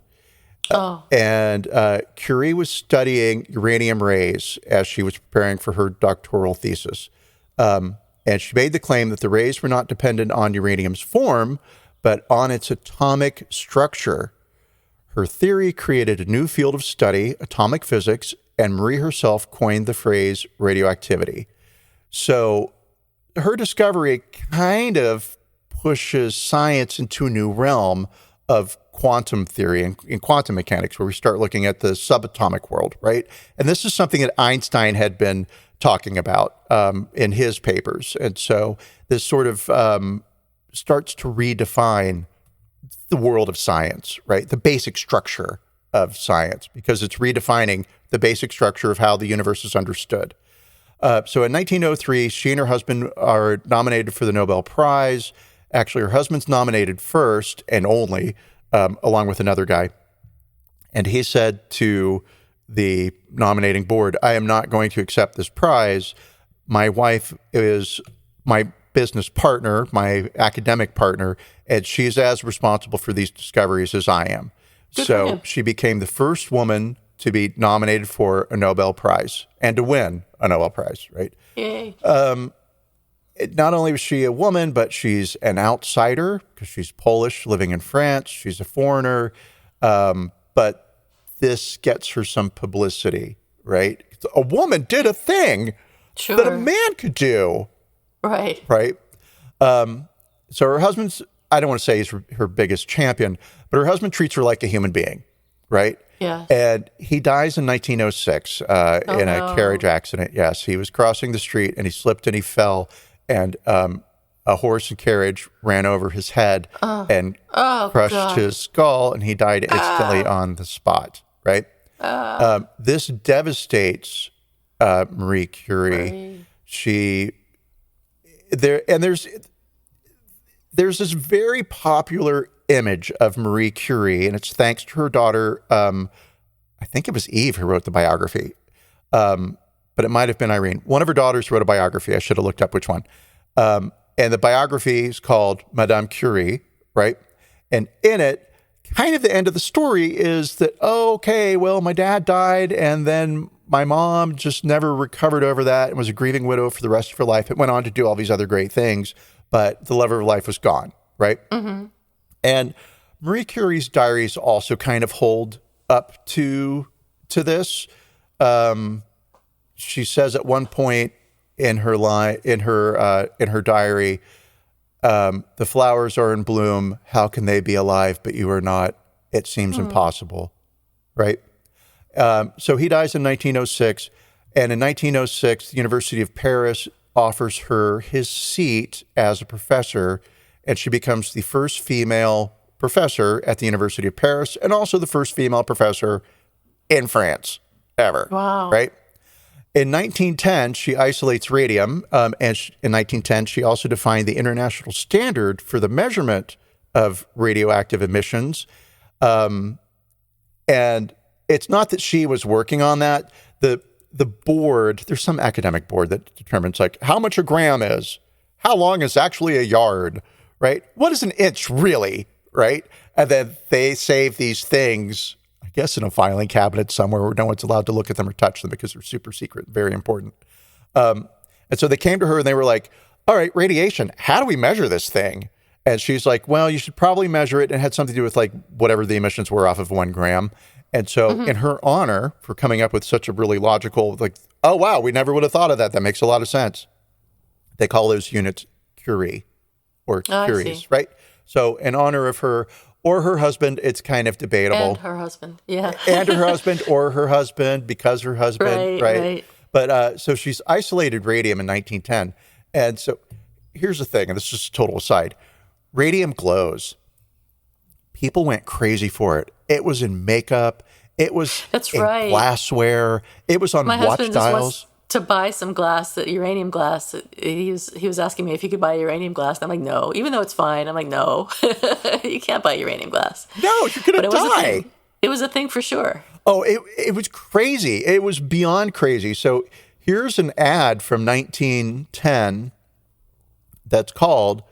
S1: And Curie was studying uranium rays as she was preparing for her doctoral thesis. And she made the claim that the rays were not dependent on uranium's form, but on its atomic structure. Her theory created a new field of study, atomic physics, and Marie herself coined the phrase radioactivity. So her discovery kind of pushes science into a new realm of quantum theory and in quantum mechanics, where we start looking at the subatomic world, right? And this is something that Einstein had been talking about in his papers. And so this sort of starts to redefine the world of science, right? The basic structure of science, because it's redefining the basic structure of how the universe is understood. So in 1903, she and her husband are nominated for the Nobel Prize. Actually, her husband's nominated first and only, along with another guy. And he said to the nominating board, I am not going to accept this prize. My wife is my business partner, my academic partner, and she's as responsible for these discoveries as I am. So she became the first woman to be nominated for a Nobel Prize and to win a Nobel Prize, right?
S2: Yay.
S1: Not only was she a woman, but she's an outsider because she's Polish, living in France. She's a foreigner. But this gets her some publicity, right? A woman did a thing that a man could do.
S2: Right.
S1: Right. So her husband's I don't want to say he's her biggest champion, but her husband treats her like a human being, right?
S2: Yeah.
S1: And he dies in 1906 in a carriage accident. Yes, he was crossing the street and he slipped and he fell, and a horse and carriage ran over his head and crushed his skull, and he died instantly on the spot, right? This devastates Marie Curie. There's this very popular image of Marie Curie, and it's thanks to her daughter. I think it was Eve who wrote the biography, but it might have been Irene. One of her daughters wrote a biography. I should have looked up which one. And the biography is called Madame Curie, right? And in it, kind of the end of the story is that, my dad died, and then my mom just never recovered over that and was a grieving widow for the rest of her life. It went on to do all these other great things, but the love of her life was gone, right? Mm-hmm. And Marie Curie's diaries also kind of hold up to this. She says at one point in her diary, the flowers are in bloom. How can they be alive, but you are not? It seems impossible, right? So he dies in 1906, and in 1906, the University of Paris offers her his seat as a professor, and she becomes the first female professor at the University of Paris, and also the first female professor in France ever.
S2: Wow.
S1: Right? In 1910, she isolates radium, and in 1910, she also defined the international standard for the measurement of radioactive emissions. And it's not that she was working on that. The board, there's some academic board that determines like how much a gram is, how long is actually a yard, right? What is an inch really, right? And then they save these things, I guess, in a filing cabinet somewhere where no one's allowed to look at them or touch them because they're super secret, very important. And so they came to her and they were like, all right, radiation, how do we measure this thing? And she's like, well, you should probably measure it. And it had something to do with like whatever the emissions were off of 1 gram. And so in her honor for coming up with such a really logical, like, oh, wow, we never would have thought of that. That makes a lot of sense. They call those units Curie or Curies, right? So in honor of her or her husband, it's kind of debatable.
S2: And her husband, yeah.
S1: And her husband or her husband because her husband, right? But so she's isolated radium in 1910. And so here's the thing, and this is just a total aside. Radium glows. People went crazy for it. It was in makeup. It was in glassware. It was on watch dials.
S2: To buy some glass, uranium glass. He was asking me if he could buy uranium glass. And I'm like, no. Even though it's fine, I'm like, no. You can't buy uranium glass.
S1: No, you're going to die.
S2: It was a thing for sure.
S1: Oh, it was crazy. It was beyond crazy. So here's an ad from 1910 that's called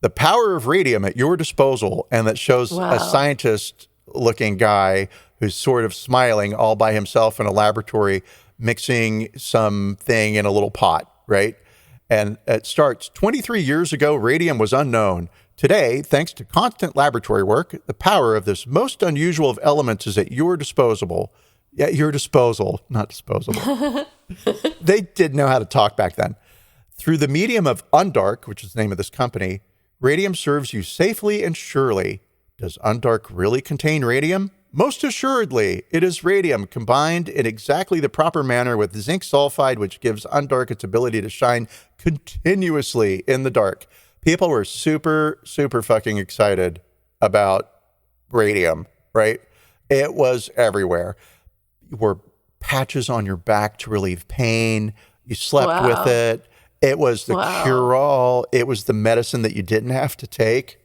S1: "The Power of Radium at Your Disposal," and that shows a scientist-looking guy who's sort of smiling all by himself in a laboratory, mixing something in a little pot, right? And it starts, 23 years ago, radium was unknown. Today, thanks to constant laboratory work, the power of this most unusual of elements is at your disposal. Yeah, your disposal, not disposable. They didn't know how to talk back then. Through the medium of Undark, which is the name of this company, radium serves you safely and surely. Does Undark really contain radium? Most assuredly, it is radium combined in exactly the proper manner with zinc sulfide, which gives Undark its ability to shine continuously in the dark. People were super, super fucking excited about radium, right? It was everywhere. You wore patches on your back to relieve pain. You slept with it. It was the cure-all. It was the medicine that you didn't have to take.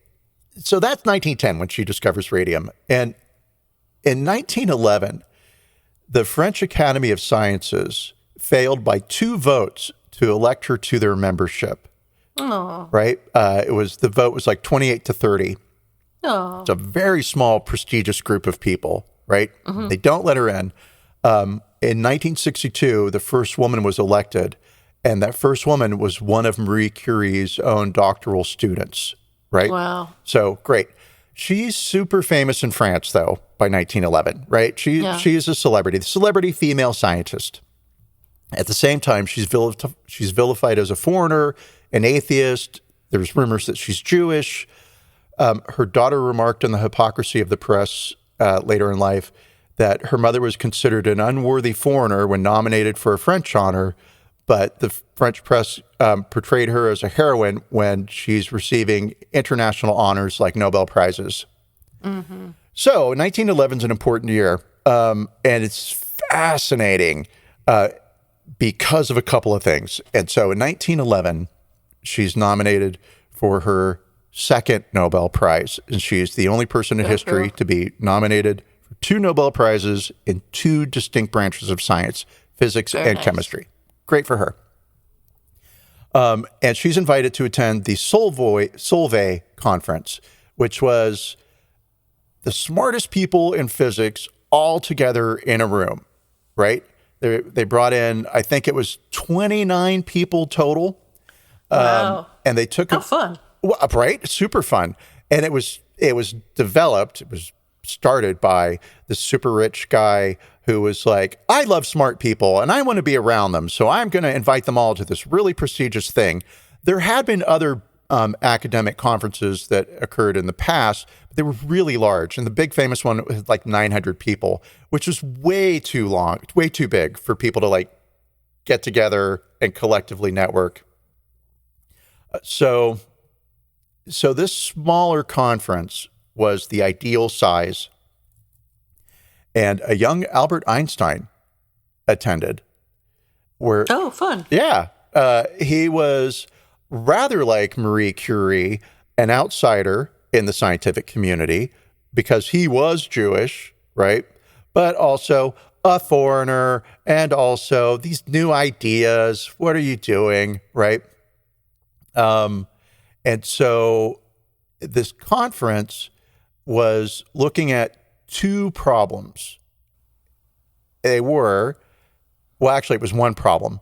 S1: So that's 1910 when she discovers radium. And in 1911, the French Academy of Sciences failed by 2 votes to elect her to their membership.
S2: Oh.
S1: Right? The vote was like 28 to 30.
S2: Oh.
S1: It's a very small, prestigious group of people, right? Mm-hmm. They don't let her in. In 1962, the first woman was elected, and that first woman was one of Marie Curie's own doctoral students, right?
S2: Wow.
S1: So, great. She's super famous in France, though, by 1911, right? She is a celebrity, the celebrity female scientist. At the same time, she's vilified as a foreigner, an atheist. There's rumors that she's Jewish. Her daughter remarked on the hypocrisy of the press later in life that her mother was considered an unworthy foreigner when nominated for a French honor, but the French press portrayed her as a heroine when she's receiving international honors like Nobel Prizes. Mm-hmm. So 1911 is an important year, and it's fascinating because of a couple of things. And so in 1911, she's nominated for her second Nobel Prize, and she's the only person in history to be nominated for 2 Nobel Prizes in 2 distinct branches of science, physics and chemistry. Great for her. And she's invited to attend the Solvay conference, which was the smartest people in physics all together in a room, right? They brought in, I think it was 29 people total.
S2: Wow.
S1: And they took
S2: How fun.
S1: Right? Super fun. And it was started by this super rich guy who was like, I love smart people and I want to be around them. So I'm going to invite them all to this really prestigious thing. There had been other academic conferences that occurred in the past, but they were really large. And the big famous one was like 900 people, which was way too long, way too big for people to like get together and collectively network. So this smaller conference was the ideal size. And a young Albert Einstein attended.
S2: Oh, fun.
S1: Yeah. He was rather like Marie Curie, an outsider in the scientific community because he was Jewish, right? But also a foreigner and also these new ideas. What are you doing, right? And so this conference was looking at 2 problems. It was one problem.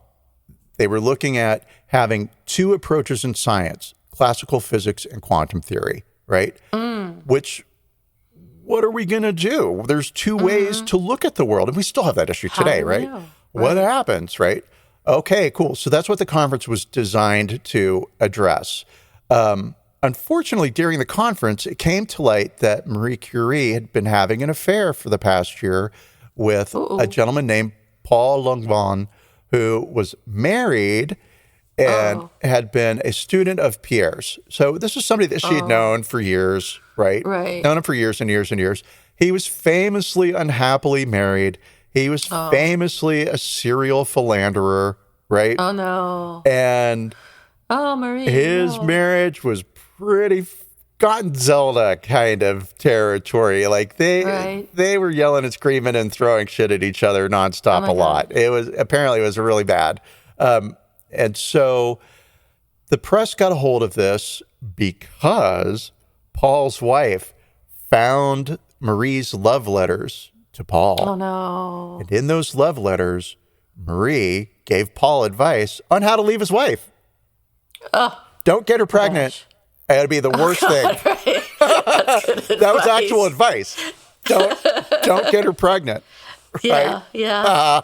S1: They were looking at having 2 approaches in science, classical physics and quantum theory, right? What are we going to do? There's 2 ways to look at the world. And we still have that issue today, right? What happens, right? Okay, cool. So that's what the conference was designed to address. Unfortunately, during the conference, it came to light that Marie Curie had been having an affair for the past year with a gentleman named Paul Langham, who was married and had been a student of Pierre's. So this was somebody that she had known for years, right?
S2: Right.
S1: Known him for years and years and years. He was famously unhappily married. He was famously a serial philanderer, right?
S2: Oh, no.
S1: And
S2: Marie.
S1: his marriage was pretty gotten Zelda kind of territory. Like they were yelling and screaming and throwing shit at each other nonstop a lot. It was really bad. And so the press got a hold of this because Paul's wife found Marie's love letters to Paul.
S2: Oh, no.
S1: And in those love letters, Marie gave Paul advice on how to leave his wife. Don't get her pregnant.
S2: Gosh.
S1: That'd be the worst thing.
S2: Right.
S1: That was actual advice. Don't get her pregnant. Right?
S2: Yeah.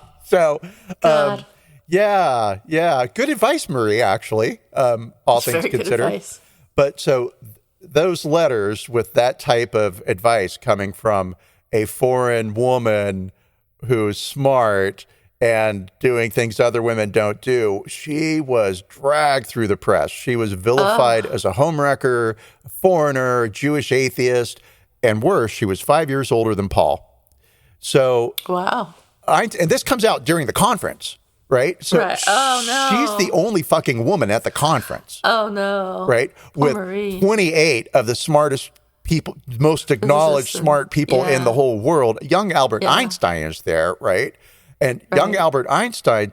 S1: Yeah. Good advice, Marie, actually, all things
S2: Very
S1: considered.
S2: good advice.
S1: But so those letters with that type of advice coming from a foreign woman who's smart and doing things other women don't do, she was dragged through the press. She was vilified as a homewrecker, a foreigner, a Jewish atheist, and worse, she was 5 years older than Paul. So,
S2: wow.
S1: And this comes out during the conference, right? So
S2: Oh, no.
S1: she's the only fucking woman at the conference.
S2: Oh, no.
S1: Right? With
S2: Marie.
S1: 28 of the smartest people, most acknowledged smart people in the whole world. Young Albert Einstein is there, right? And young Albert Einstein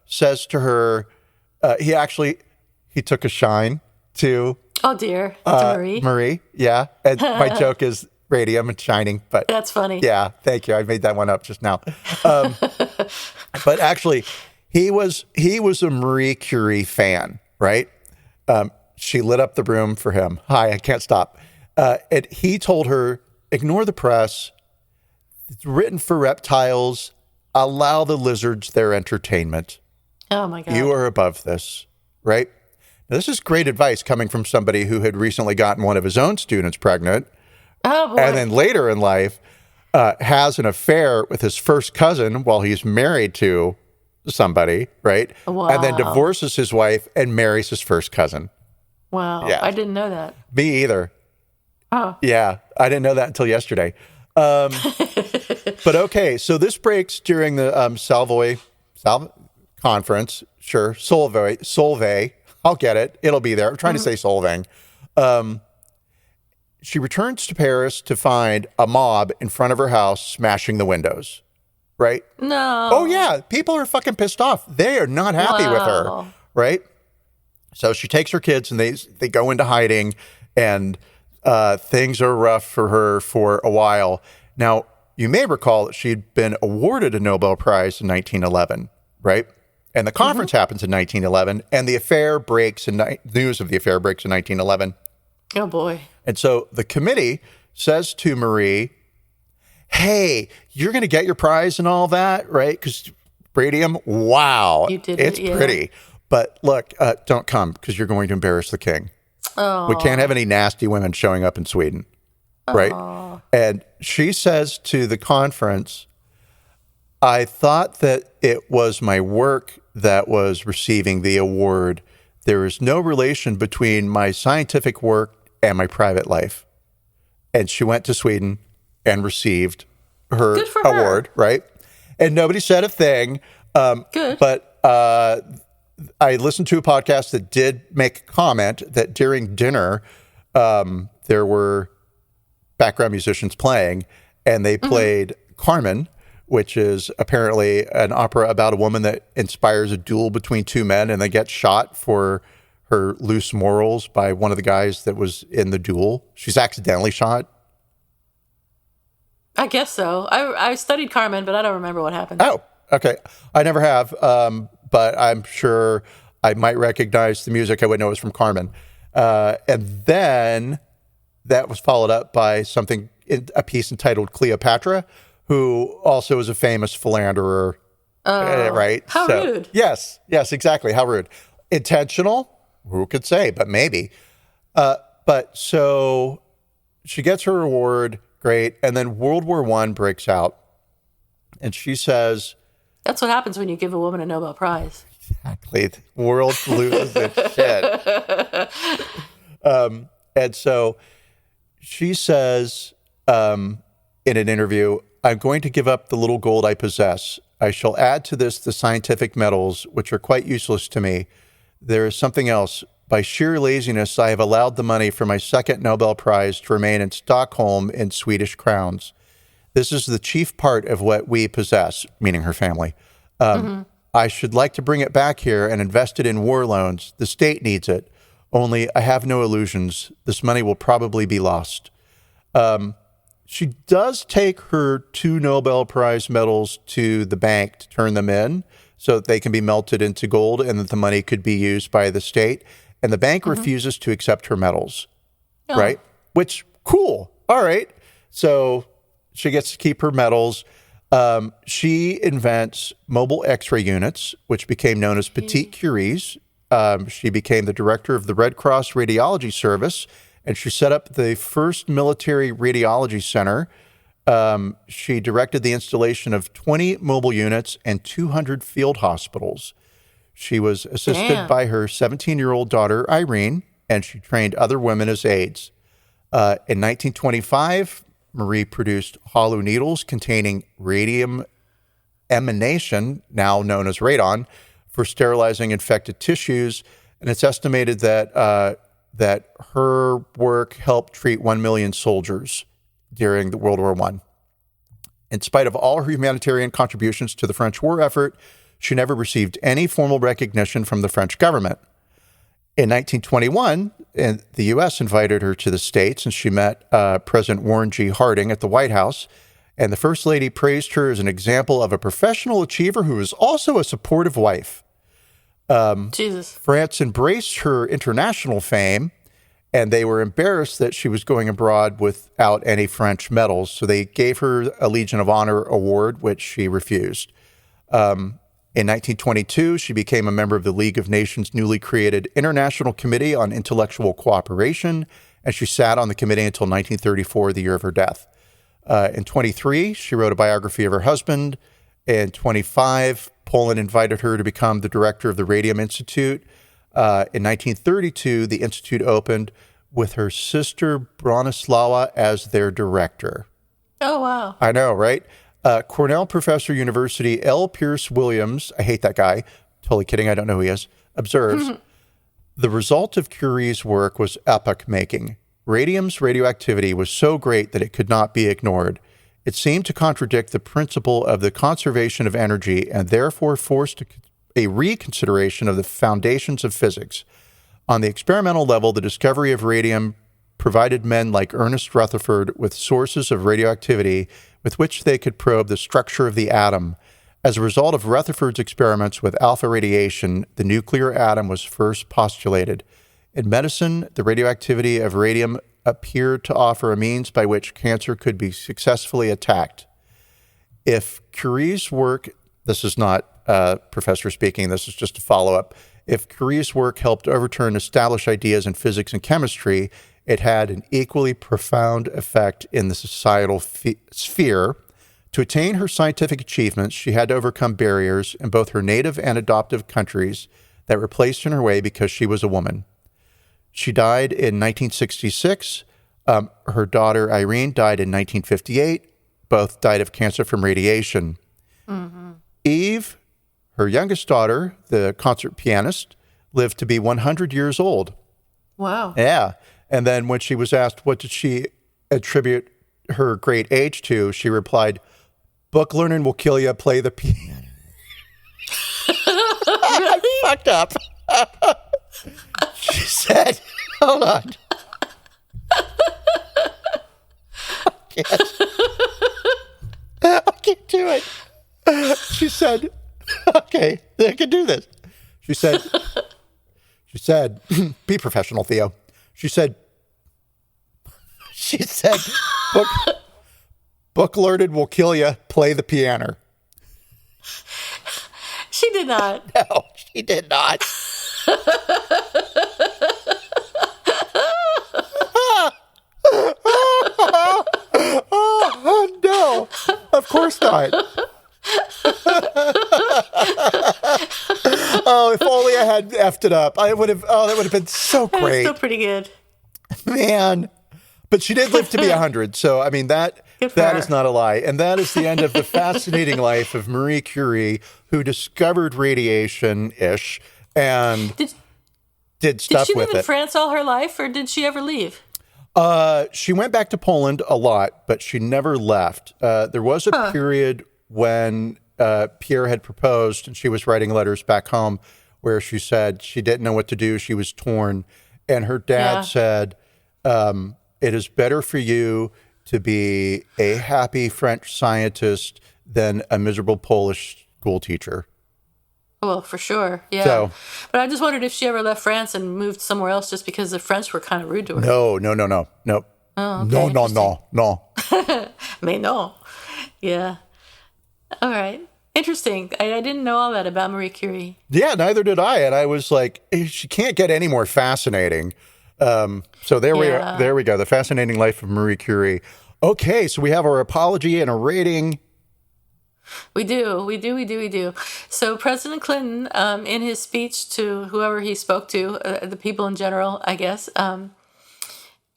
S1: says to her, he took a shine to
S2: Oh, dear. To Marie.
S1: Marie, yeah. And my joke is radium and shining, but
S2: That's funny.
S1: yeah, thank you. I made that one up just now. But actually, he was a Marie Curie fan, right? She lit up the room for him. Hi, I can't stop. And he told her, ignore the press. It's written for reptiles. Allow the lizards their entertainment.
S2: Oh, my God.
S1: You are above this, right? Now, this is great advice coming from somebody who had recently gotten one of his own students pregnant.
S2: Oh, boy.
S1: And then later in life, has an affair with his first cousin while he's married to somebody, right?
S2: Wow.
S1: And then divorces his wife and marries his first cousin.
S2: Wow.
S1: Yeah.
S2: I didn't know that.
S1: Me either.
S2: Oh.
S1: Yeah, I didn't know that until yesterday. But okay, so this breaks during the conference. Sure, Solvay. I'll get it. It'll be there. I'm trying to say Solvang. She returns to Paris to find a mob in front of her house smashing the windows. Right?
S2: No.
S1: Oh, yeah. People are fucking pissed off. They are not happy with her. Right? So she takes her kids and they go into hiding, and things are rough for her for a while. Now, you may recall that she'd been awarded a Nobel Prize in 1911, right? And the conference happens in 1911, and the affair breaks, news of the affair breaks in 1911.
S2: Oh, boy.
S1: And so the committee says to Marie, hey, you're going to get your prize and all that, right? Because radium, wow,
S2: You did
S1: it's
S2: it, yeah.
S1: pretty. But look, don't come because you're going to embarrass the king.
S2: Oh.
S1: We can't have any nasty women showing up in Sweden, right? And she says to the conference, I thought that it was my work that was receiving the award. There is no relation between my scientific work and my private life. And she went to Sweden and received her
S2: Good for her.
S1: award, right? And nobody said a thing.
S2: Good.
S1: But I listened to a podcast that did make a comment that during dinner, there were background musicians playing, and they played Carmen, which is apparently an opera about a woman that inspires a duel between two men, and they get shot for her loose morals by one of the guys that was in the duel. She's accidentally shot.
S2: I guess so. I studied Carmen, but I don't remember what happened.
S1: Oh, okay. I never have, but I'm sure I might recognize the music. I would know it was from Carmen. And then that was followed up by a piece entitled Cleopatra, who also is a famous philanderer, right?
S2: How rude.
S1: Yes, exactly. How rude. Intentional? Who could say, but maybe. But so she gets her award, great, and then World War I breaks out, and she says,
S2: That's what happens when you give a woman a Nobel Prize.
S1: exactly, the world loses its shit. And so she says in an interview, I'm going to give up the little gold I possess. I shall add to this the scientific medals, which are quite useless to me. There is something else. By sheer laziness, I have allowed the money for my second Nobel Prize to remain in Stockholm in Swedish crowns. This is the chief part of what we possess, meaning her family. I should like to bring it back here and invest it in war loans. The state needs it. Only I have no illusions. This money will probably be lost. She does take her 2 Nobel Prize medals to the bank to turn them in so that they can be melted into gold and that the money could be used by the state. And the bank refuses to accept her medals, right? Which, cool. All right. So she gets to keep her medals. She invents mobile X-ray units, which became known as Petite Curies. She became the director of the Red Cross Radiology Service, and she set up the first military radiology center. She directed the installation of 20 mobile units and 200 field hospitals. She was assisted by her 17-year-old daughter, Irene, and she trained other women as aides. In 1925, Marie produced hollow needles containing radium emanation, now known as radon, for sterilizing infected tissues. And it's estimated that that her work helped treat 1 million soldiers during the World War I. In spite of all her humanitarian contributions to the French war effort, she never received any formal recognition from the French government. In 1921, the U.S. invited her to the States, and she met President Warren G. Harding at the White House. And the First Lady praised her as an example of a professional achiever who is also a supportive wife.
S2: Jesus.
S1: France embraced her international fame, and they were embarrassed that she was going abroad without any French medals. So they gave her a Legion of Honor award, which she refused. In 1922, she became a member of the League of Nations' newly created International Committee on Intellectual Cooperation, and she sat on the committee until 1934, the year of her death. In 23, she wrote a biography of her husband. In 25, Poland invited her to become the director of the Radium Institute. In 1932, the institute opened with her sister Bronislawa as their director.
S2: Oh, wow.
S1: I know, right? Cornell professor, University, L. Pierce Williams, I hate that guy, totally kidding, I don't know who he is, observes, the result of Curie's work was epoch-making. Radium's radioactivity was so great that it could not be ignored. It seemed to contradict the principle of the conservation of energy and therefore forced a reconsideration of the foundations of physics. On the experimental level, the discovery of radium provided men like Ernest Rutherford with sources of radioactivity with which they could probe the structure of the atom. As a result of Rutherford's experiments with alpha radiation, the nuclear atom was first postulated. In medicine, the radioactivity of radium appeared to offer a means by which cancer could be successfully attacked. If Curie's work, this is not Professor speaking, this is just a follow-up. If Curie's work helped overturn established ideas in physics and chemistry, it had an equally profound effect in the societal sphere. To attain her scientific achievements, she had to overcome barriers in both her native and adoptive countries that were placed in her way because she was a woman. She died in 1966. Her daughter, Irene, died in 1958. Both died of cancer from radiation. Mm-hmm. Eve, her youngest daughter, the concert pianist, lived to be 100 years old.
S2: Wow.
S1: Yeah. And then when she was asked what did she attribute her great age to, she replied, "Book learning will kill you, play the piano." I fucked up. She said, hold on. I can't do it. She said, okay, I can do this. She said, be professional, Theo. She said, book learned will kill you, play the piano.
S2: She did not.
S1: No, she did not. Oh, no, of course not. Oh, if only I had effed it up. I would have. Oh, that would have been so great.
S2: Still pretty good,
S1: man. But she did live to be 100, so I mean that is not a lie. And that is the end of the fascinating life of Marie Curie, who discovered radiation-ish and did stuff with it. Did
S2: she live in France all her life, or did she ever leave?
S1: She went back to Poland a lot, but she never left. There was a period when Pierre had proposed and she was writing letters back home where she said she didn't know what to do. She was torn. And her dad said, it is better for you to be a happy French scientist than a miserable Polish school teacher.
S2: Well, for sure, yeah.
S1: So,
S2: but I just wondered if she ever left France and moved somewhere else just because the French were kind of rude to her.
S1: No.
S2: Oh, okay,
S1: No.
S2: Mais non. Yeah. All right. Interesting. I didn't know all that about Marie Curie.
S1: Yeah, neither did I. And I was like, she can't get any more fascinating. So there we go. The fascinating life of Marie Curie. Okay, so we have our apology and a rating. We do.
S2: So President Clinton, in his speech to whoever he spoke to, the people in general, I guess,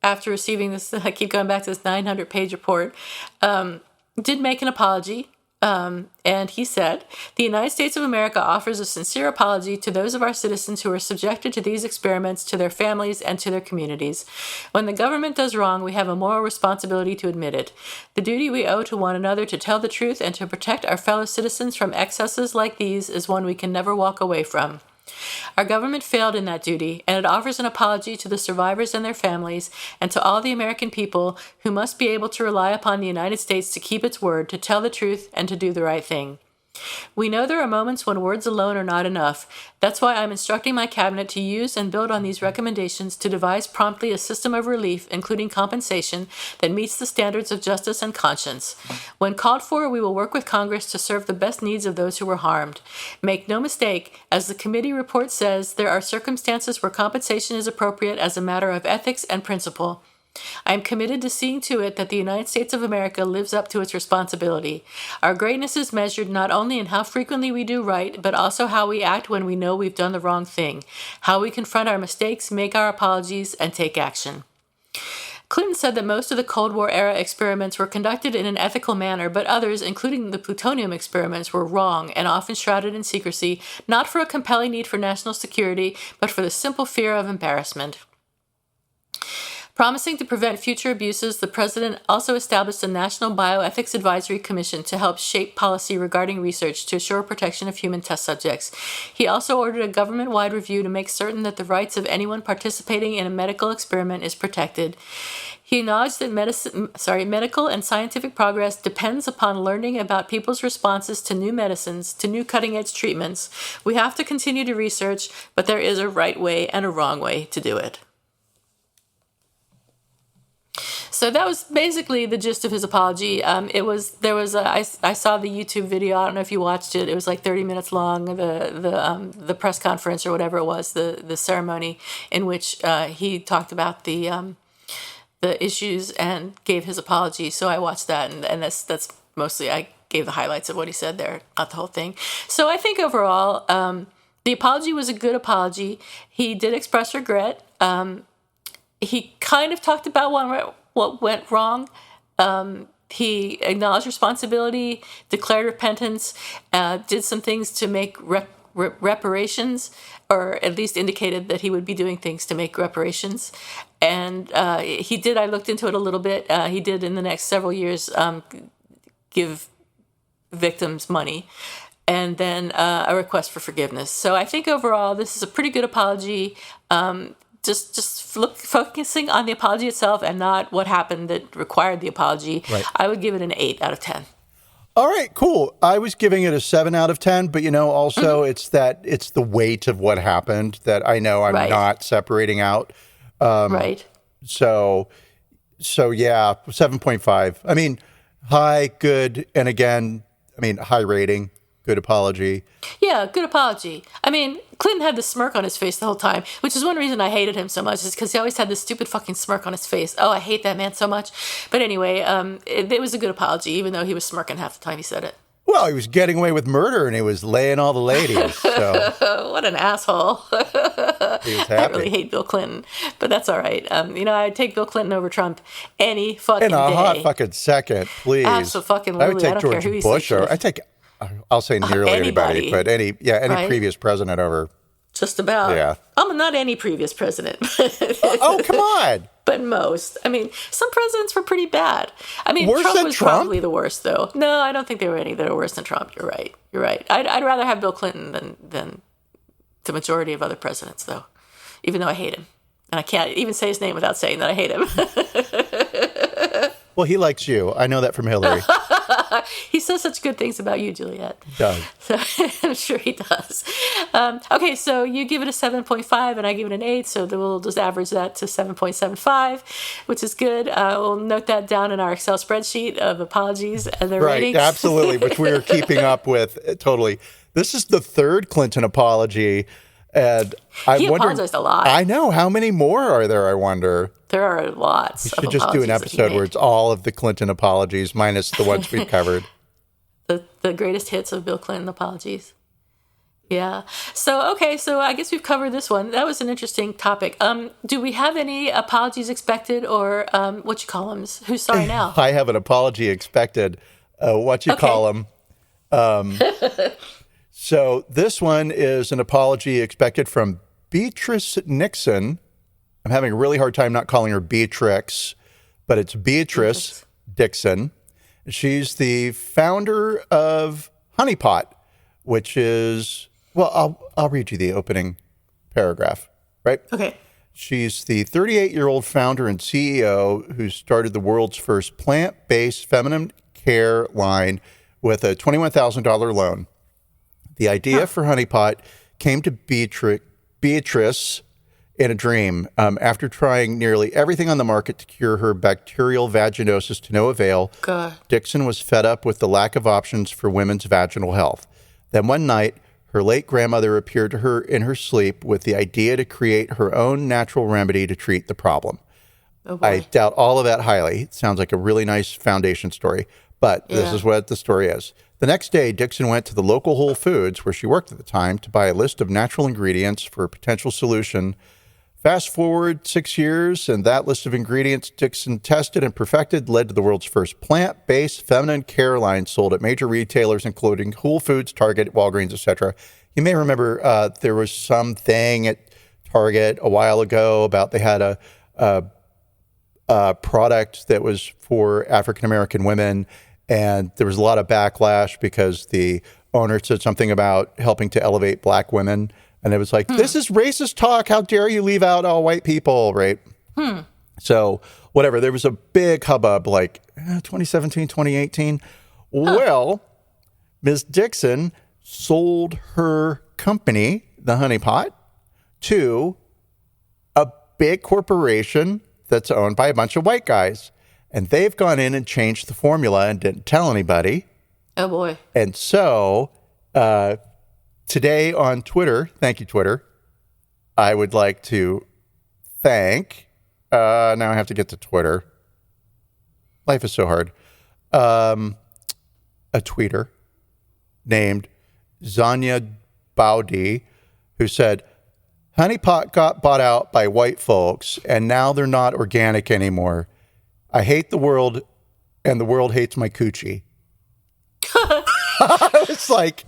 S2: after receiving this, I keep going back to this 900-page report, did make an apology. And he said, "The United States of America offers a sincere apology to those of our citizens who are subjected to these experiments, to their families, and to their communities. When the government does wrong, we have a moral responsibility to admit it. The duty we owe to one another to tell the truth and to protect our fellow citizens from excesses like these is one we can never walk away from. Our government failed in that duty, and it offers an apology to the survivors and their families, and to all the American people who must be able to rely upon the United States to keep its word, to tell the truth, and to do the right thing. We know there are moments when words alone are not enough. That's why I'm instructing my cabinet to use and build on these recommendations to devise promptly a system of relief, including compensation, that meets the standards of justice and conscience. When called for, we will work with Congress to serve the best needs of those who were harmed. Make no mistake, as the committee report says, there are circumstances where compensation is appropriate as a matter of ethics and principle. I am committed to seeing to it that the United States of America lives up to its responsibility. Our greatness is measured not only in how frequently we do right, but also how we act when we know we've done the wrong thing, how we confront our mistakes, make our apologies, and take action. Clinton said that most of the Cold War era experiments were conducted in an ethical manner, but others, including the plutonium experiments, were wrong and often shrouded in secrecy, not for a compelling need for national security, but for the simple fear of embarrassment. Promising to prevent future abuses, the president also established a National Bioethics Advisory Commission to help shape policy regarding research to assure protection of human test subjects. He also ordered a government-wide review to make certain that the rights of anyone participating in a medical experiment is protected. He acknowledged that medical and scientific progress depends upon learning about people's responses to new medicines, to new cutting-edge treatments. We have to continue to research, but there is a right way and a wrong way to do it. So that was basically the gist of his apology. I saw the YouTube video. I don't know if you watched it. It was like 30 minutes long. The press conference or whatever it was, the ceremony in which he talked about the issues and gave his apology. So I watched that, and that's mostly, I gave the highlights of what he said there, not the whole thing. So I think overall, the apology was a good apology. He did express regret. He kind of talked about what went wrong. He acknowledged responsibility, declared repentance, did some things to make reparations, or at least indicated that he would be doing things to make reparations. And he did, I looked into it a little bit, he did in the next several years give victims money, and then a request for forgiveness. So I think overall this is a pretty good apology. Just focusing on the apology itself and not what happened that required the apology. Right. I would give it an 8 out of 10.
S1: All right, cool. I was giving it a 7 out of 10, but also it's the weight of what happened that I know I'm not separating out.
S2: Right.
S1: So yeah, 7.5. I mean, high, good, and again, high rating. Good apology.
S2: Yeah, good apology. I mean, Clinton had the smirk on his face the whole time, which is one reason I hated him so much, is because he always had this stupid fucking smirk on his face. Oh, I hate that man so much. But anyway, it was a good apology, even though he was smirking half the time he said it.
S1: Well, he was getting away with murder, and he was laying all the ladies. So.
S2: What an asshole.
S1: He was happy.
S2: I really hate Bill Clinton, but that's all right. I'd take Bill Clinton over Trump any fucking day.
S1: In a hot fucking second, please.
S2: Absolutely.
S1: I would take George Bush, or I'll say nearly
S2: anybody,
S1: but any right? Previous president over.
S2: Just about.
S1: Yeah.
S2: Not any previous president.
S1: Oh, come on.
S2: But most. Some presidents were pretty bad.
S1: Worse
S2: Trump
S1: than
S2: was
S1: Trump?
S2: Probably the worst, though. No, I don't think there were any that are worse than Trump. You're right. I'd rather have Bill Clinton than the majority of other presidents, though, even though I hate him. And I can't even say his name without saying that I hate him.
S1: Well, he likes you. I know that from Hillary.
S2: He says such good things about you, Juliet.
S1: He does.
S2: So, I'm sure he does. Okay, so you give it a 7.5 and I give it an 8, so we'll just average that to 7.75, which is good. We'll note that down in our Excel spreadsheet of apologies and their ratings.
S1: Right, absolutely, which we are keeping up with totally. This is the third Clinton apology, and
S2: he apologized a lot.
S1: I know. How many more are there, I wonder?
S2: There are lots.
S1: We should just do an episode where it's all of the Clinton apologies minus the ones we've covered.
S2: The greatest hits of Bill Clinton apologies. Yeah. So I guess we've covered this one. That was an interesting topic. Do we have any apologies expected, or what you call them? Who's sorry now?
S1: I have an apology expected. Call them? So this one is an apology expected from Beatrice Nixon. I'm having a really hard time not calling her Beatrix, but it's Beatrice Dixon. She's the founder of Honey Pot, which is, well, I'll read you the opening paragraph, right?
S2: Okay.
S1: She's the 38-year-old founder and CEO who started the world's first plant-based feminine care line with a $21,000 loan. The idea for Honey Pot came to Beatrice in a dream. After trying nearly everything on the market to cure her bacterial vaginosis to no avail,
S2: God.
S1: Dixon was fed up with the lack of options for women's vaginal health. Then one night, her late grandmother appeared to her in her sleep with the idea to create her own natural remedy to treat the problem.
S2: Oh boy.
S1: I doubt all of that highly. It sounds like a really nice foundation story, but this is what the story is. The next day, Dixon went to the local Whole Foods, where she worked at the time, to buy a list of natural ingredients for a potential solution. Fast forward 6 years, and that list of ingredients Dixon tested and perfected led to the world's first plant-based feminine care line sold at major retailers, including Whole Foods, Target, Walgreens, etc. You may remember there was something at Target a while ago about they had a product that was for African-American women, and there was a lot of backlash because the owner said something about helping to elevate black women. And it was like, this is racist talk. How dare you leave out all white people, right? So whatever. There was a big hubbub like 2017, 2018. Well, Ms. Dixon sold her company, the Honey Pot, to a big corporation that's owned by a bunch of white guys. And they've gone in and changed the formula and didn't tell anybody.
S2: Oh, boy.
S1: And so today on Twitter, thank you, Twitter, I would like to thank, now I have to get to Twitter. Life is so hard. A tweeter named Zanya Baudi, who said, Honey Pot got bought out by white folks, and now they're not organic anymore. I hate the world, and the world hates my coochie. It's like,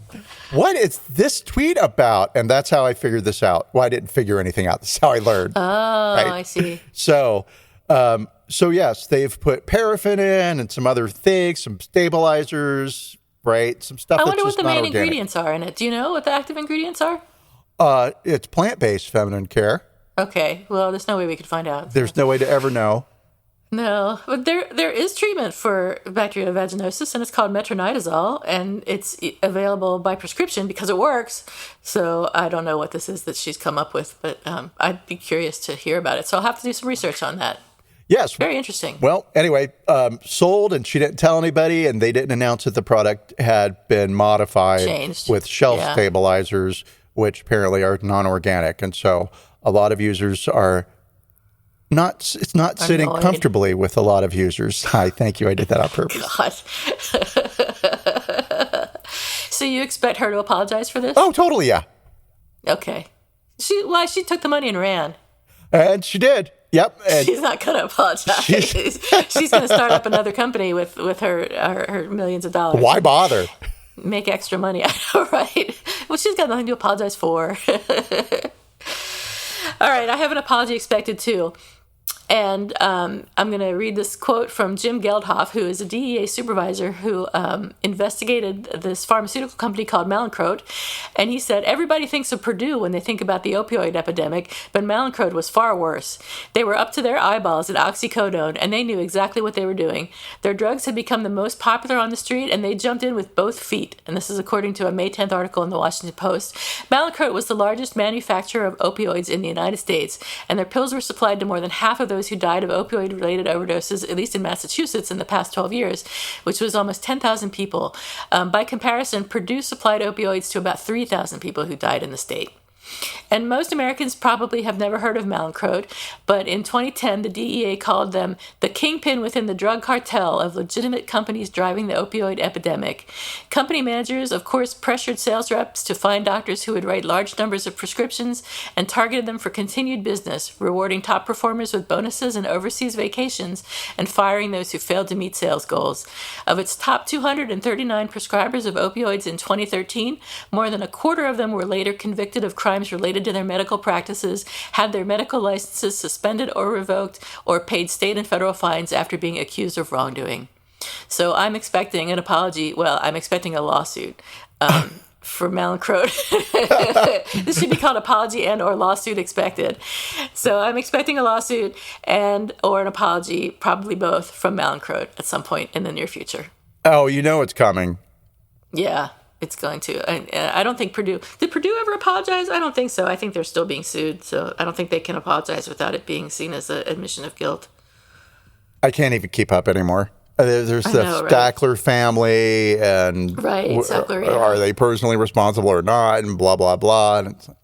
S1: what is this tweet about? And that's how I figured this out. Well, I didn't figure anything out. This is how I learned.
S2: Oh,
S1: right?
S2: I see.
S1: So yes, they've put paraffin in and some other things, some stabilizers, right? Some stuff
S2: I
S1: that's
S2: wonder what
S1: just
S2: the
S1: not
S2: main
S1: organic.
S2: ingredients are in it. Do you know what the active ingredients are?
S1: It's plant-based feminine care.
S2: Okay. Well, there's no way we could find out.
S1: There's no way to ever know.
S2: No, but there is treatment for bacterial vaginosis, and it's called metronidazole, and it's available by prescription because it works. So I don't know what this is that she's come up with, but I'd be curious to hear about it. So I'll have to do some research on that.
S1: Yes.
S2: Very interesting.
S1: Well, anyway, sold, and she didn't tell anybody, and they didn't announce that the product had been modified
S2: Changed.
S1: with shelf
S2: Yeah.
S1: stabilizers, which apparently are non-organic. And so a lot of users are not, it's not sitting
S2: Annoyed.
S1: comfortably with a lot of users. Hi, thank you. I did that on purpose.
S2: God. So you expect her to apologize for this?
S1: Oh, totally, yeah.
S2: Okay. She took the money and ran.
S1: And she did. Yep. And
S2: She's not going to apologize. She's going to start up another company with her millions of dollars.
S1: why bother?
S2: Make extra money. I know, right? Well, she's got nothing to apologize for. All right, I have an apology expected too. And I'm going to read this quote from Jim Geldhoff, who is a DEA supervisor who investigated this pharmaceutical company called Mallinckrodt. And he said, everybody thinks of Purdue when they think about the opioid epidemic, but Mallinckrodt was far worse. They were up to their eyeballs at oxycodone, and they knew exactly what they were doing. Their drugs had become the most popular on the street, and they jumped in with both feet. And this is according to a May 10th article in the Washington Post. Mallinckrodt was the largest manufacturer of opioids in the United States, and their pills were supplied to more than half of those who died of opioid-related overdoses, at least in Massachusetts, in the past 12 years, which was almost 10,000 people. By comparison, Purdue supplied opioids to about 3,000 people who died in the state. And most Americans probably have never heard of Mallinckrodt, but in 2010, the DEA called them the kingpin within the drug cartel of legitimate companies driving the opioid epidemic. Company managers, of course, pressured sales reps to find doctors who would write large numbers of prescriptions and targeted them for continued business, rewarding top performers with bonuses and overseas vacations and firing those who failed to meet sales goals. Of its top 239 prescribers of opioids in 2013, more than a quarter of them were later convicted of crimes related to their medical practices, had their medical licenses suspended or revoked, or paid state and federal fines after being accused of wrongdoing. So I'm expecting an apology. Well, I'm expecting a lawsuit for Mallinckrodt. This should be called apology and or lawsuit expected. So I'm expecting a lawsuit and or an apology, probably both, from Mallinckrodt at some point in the near future.
S1: Oh, you know it's coming.
S2: Yeah, it's going to. I don't think Purdue... Did Purdue ever apologize? I don't think so. I think they're still being sued, so I don't think they can apologize without it being seen as an admission of guilt.
S1: I can't even keep up anymore. There's the Stackler family, and are they personally responsible or not, and blah, blah, blah. And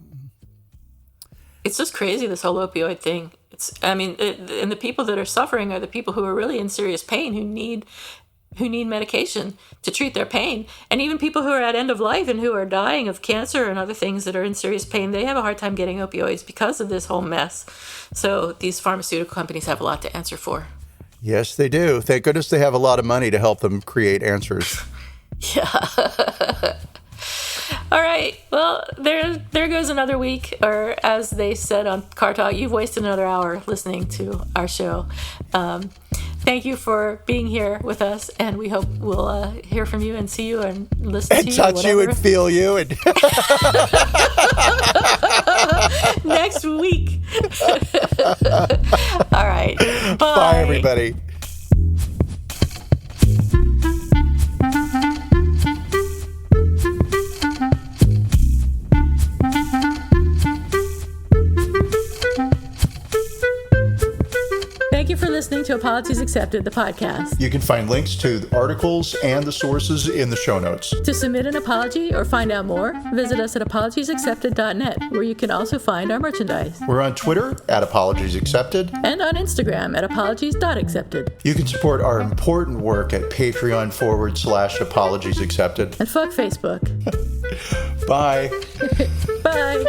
S2: it's just crazy, this whole opioid thing. And the people that are suffering are the people who are really in serious pain, who need medication to treat their pain. And even people who are at end of life and who are dying of cancer and other things that are in serious pain, they have a hard time getting opioids because of this whole mess. So these pharmaceutical companies have a lot to answer for.
S1: Yes, they do. Thank goodness they have a lot of money to help them create answers.
S2: Yeah. All right. Well, there goes another week, or as they said on Car Talk, you've wasted another hour listening to our show. Thank you for being here with us, and we hope we'll hear from you and see you and listen to you.
S1: And touch you and feel you. And
S2: next week. All right. Bye.
S1: Bye, everybody.
S2: Thank you for listening to Apologies Accepted, the podcast.
S1: You can find links to the articles and the sources in the show notes.
S2: To submit an apology or find out more, visit us at apologiesaccepted.net, where you can also find our merchandise.
S1: We're on Twitter at Apologies Accepted.
S2: And on Instagram at apologies.accepted.
S1: You can support our important work at Patreon.com/Apologies Accepted.
S2: And fuck Facebook.
S1: Bye.
S2: Bye.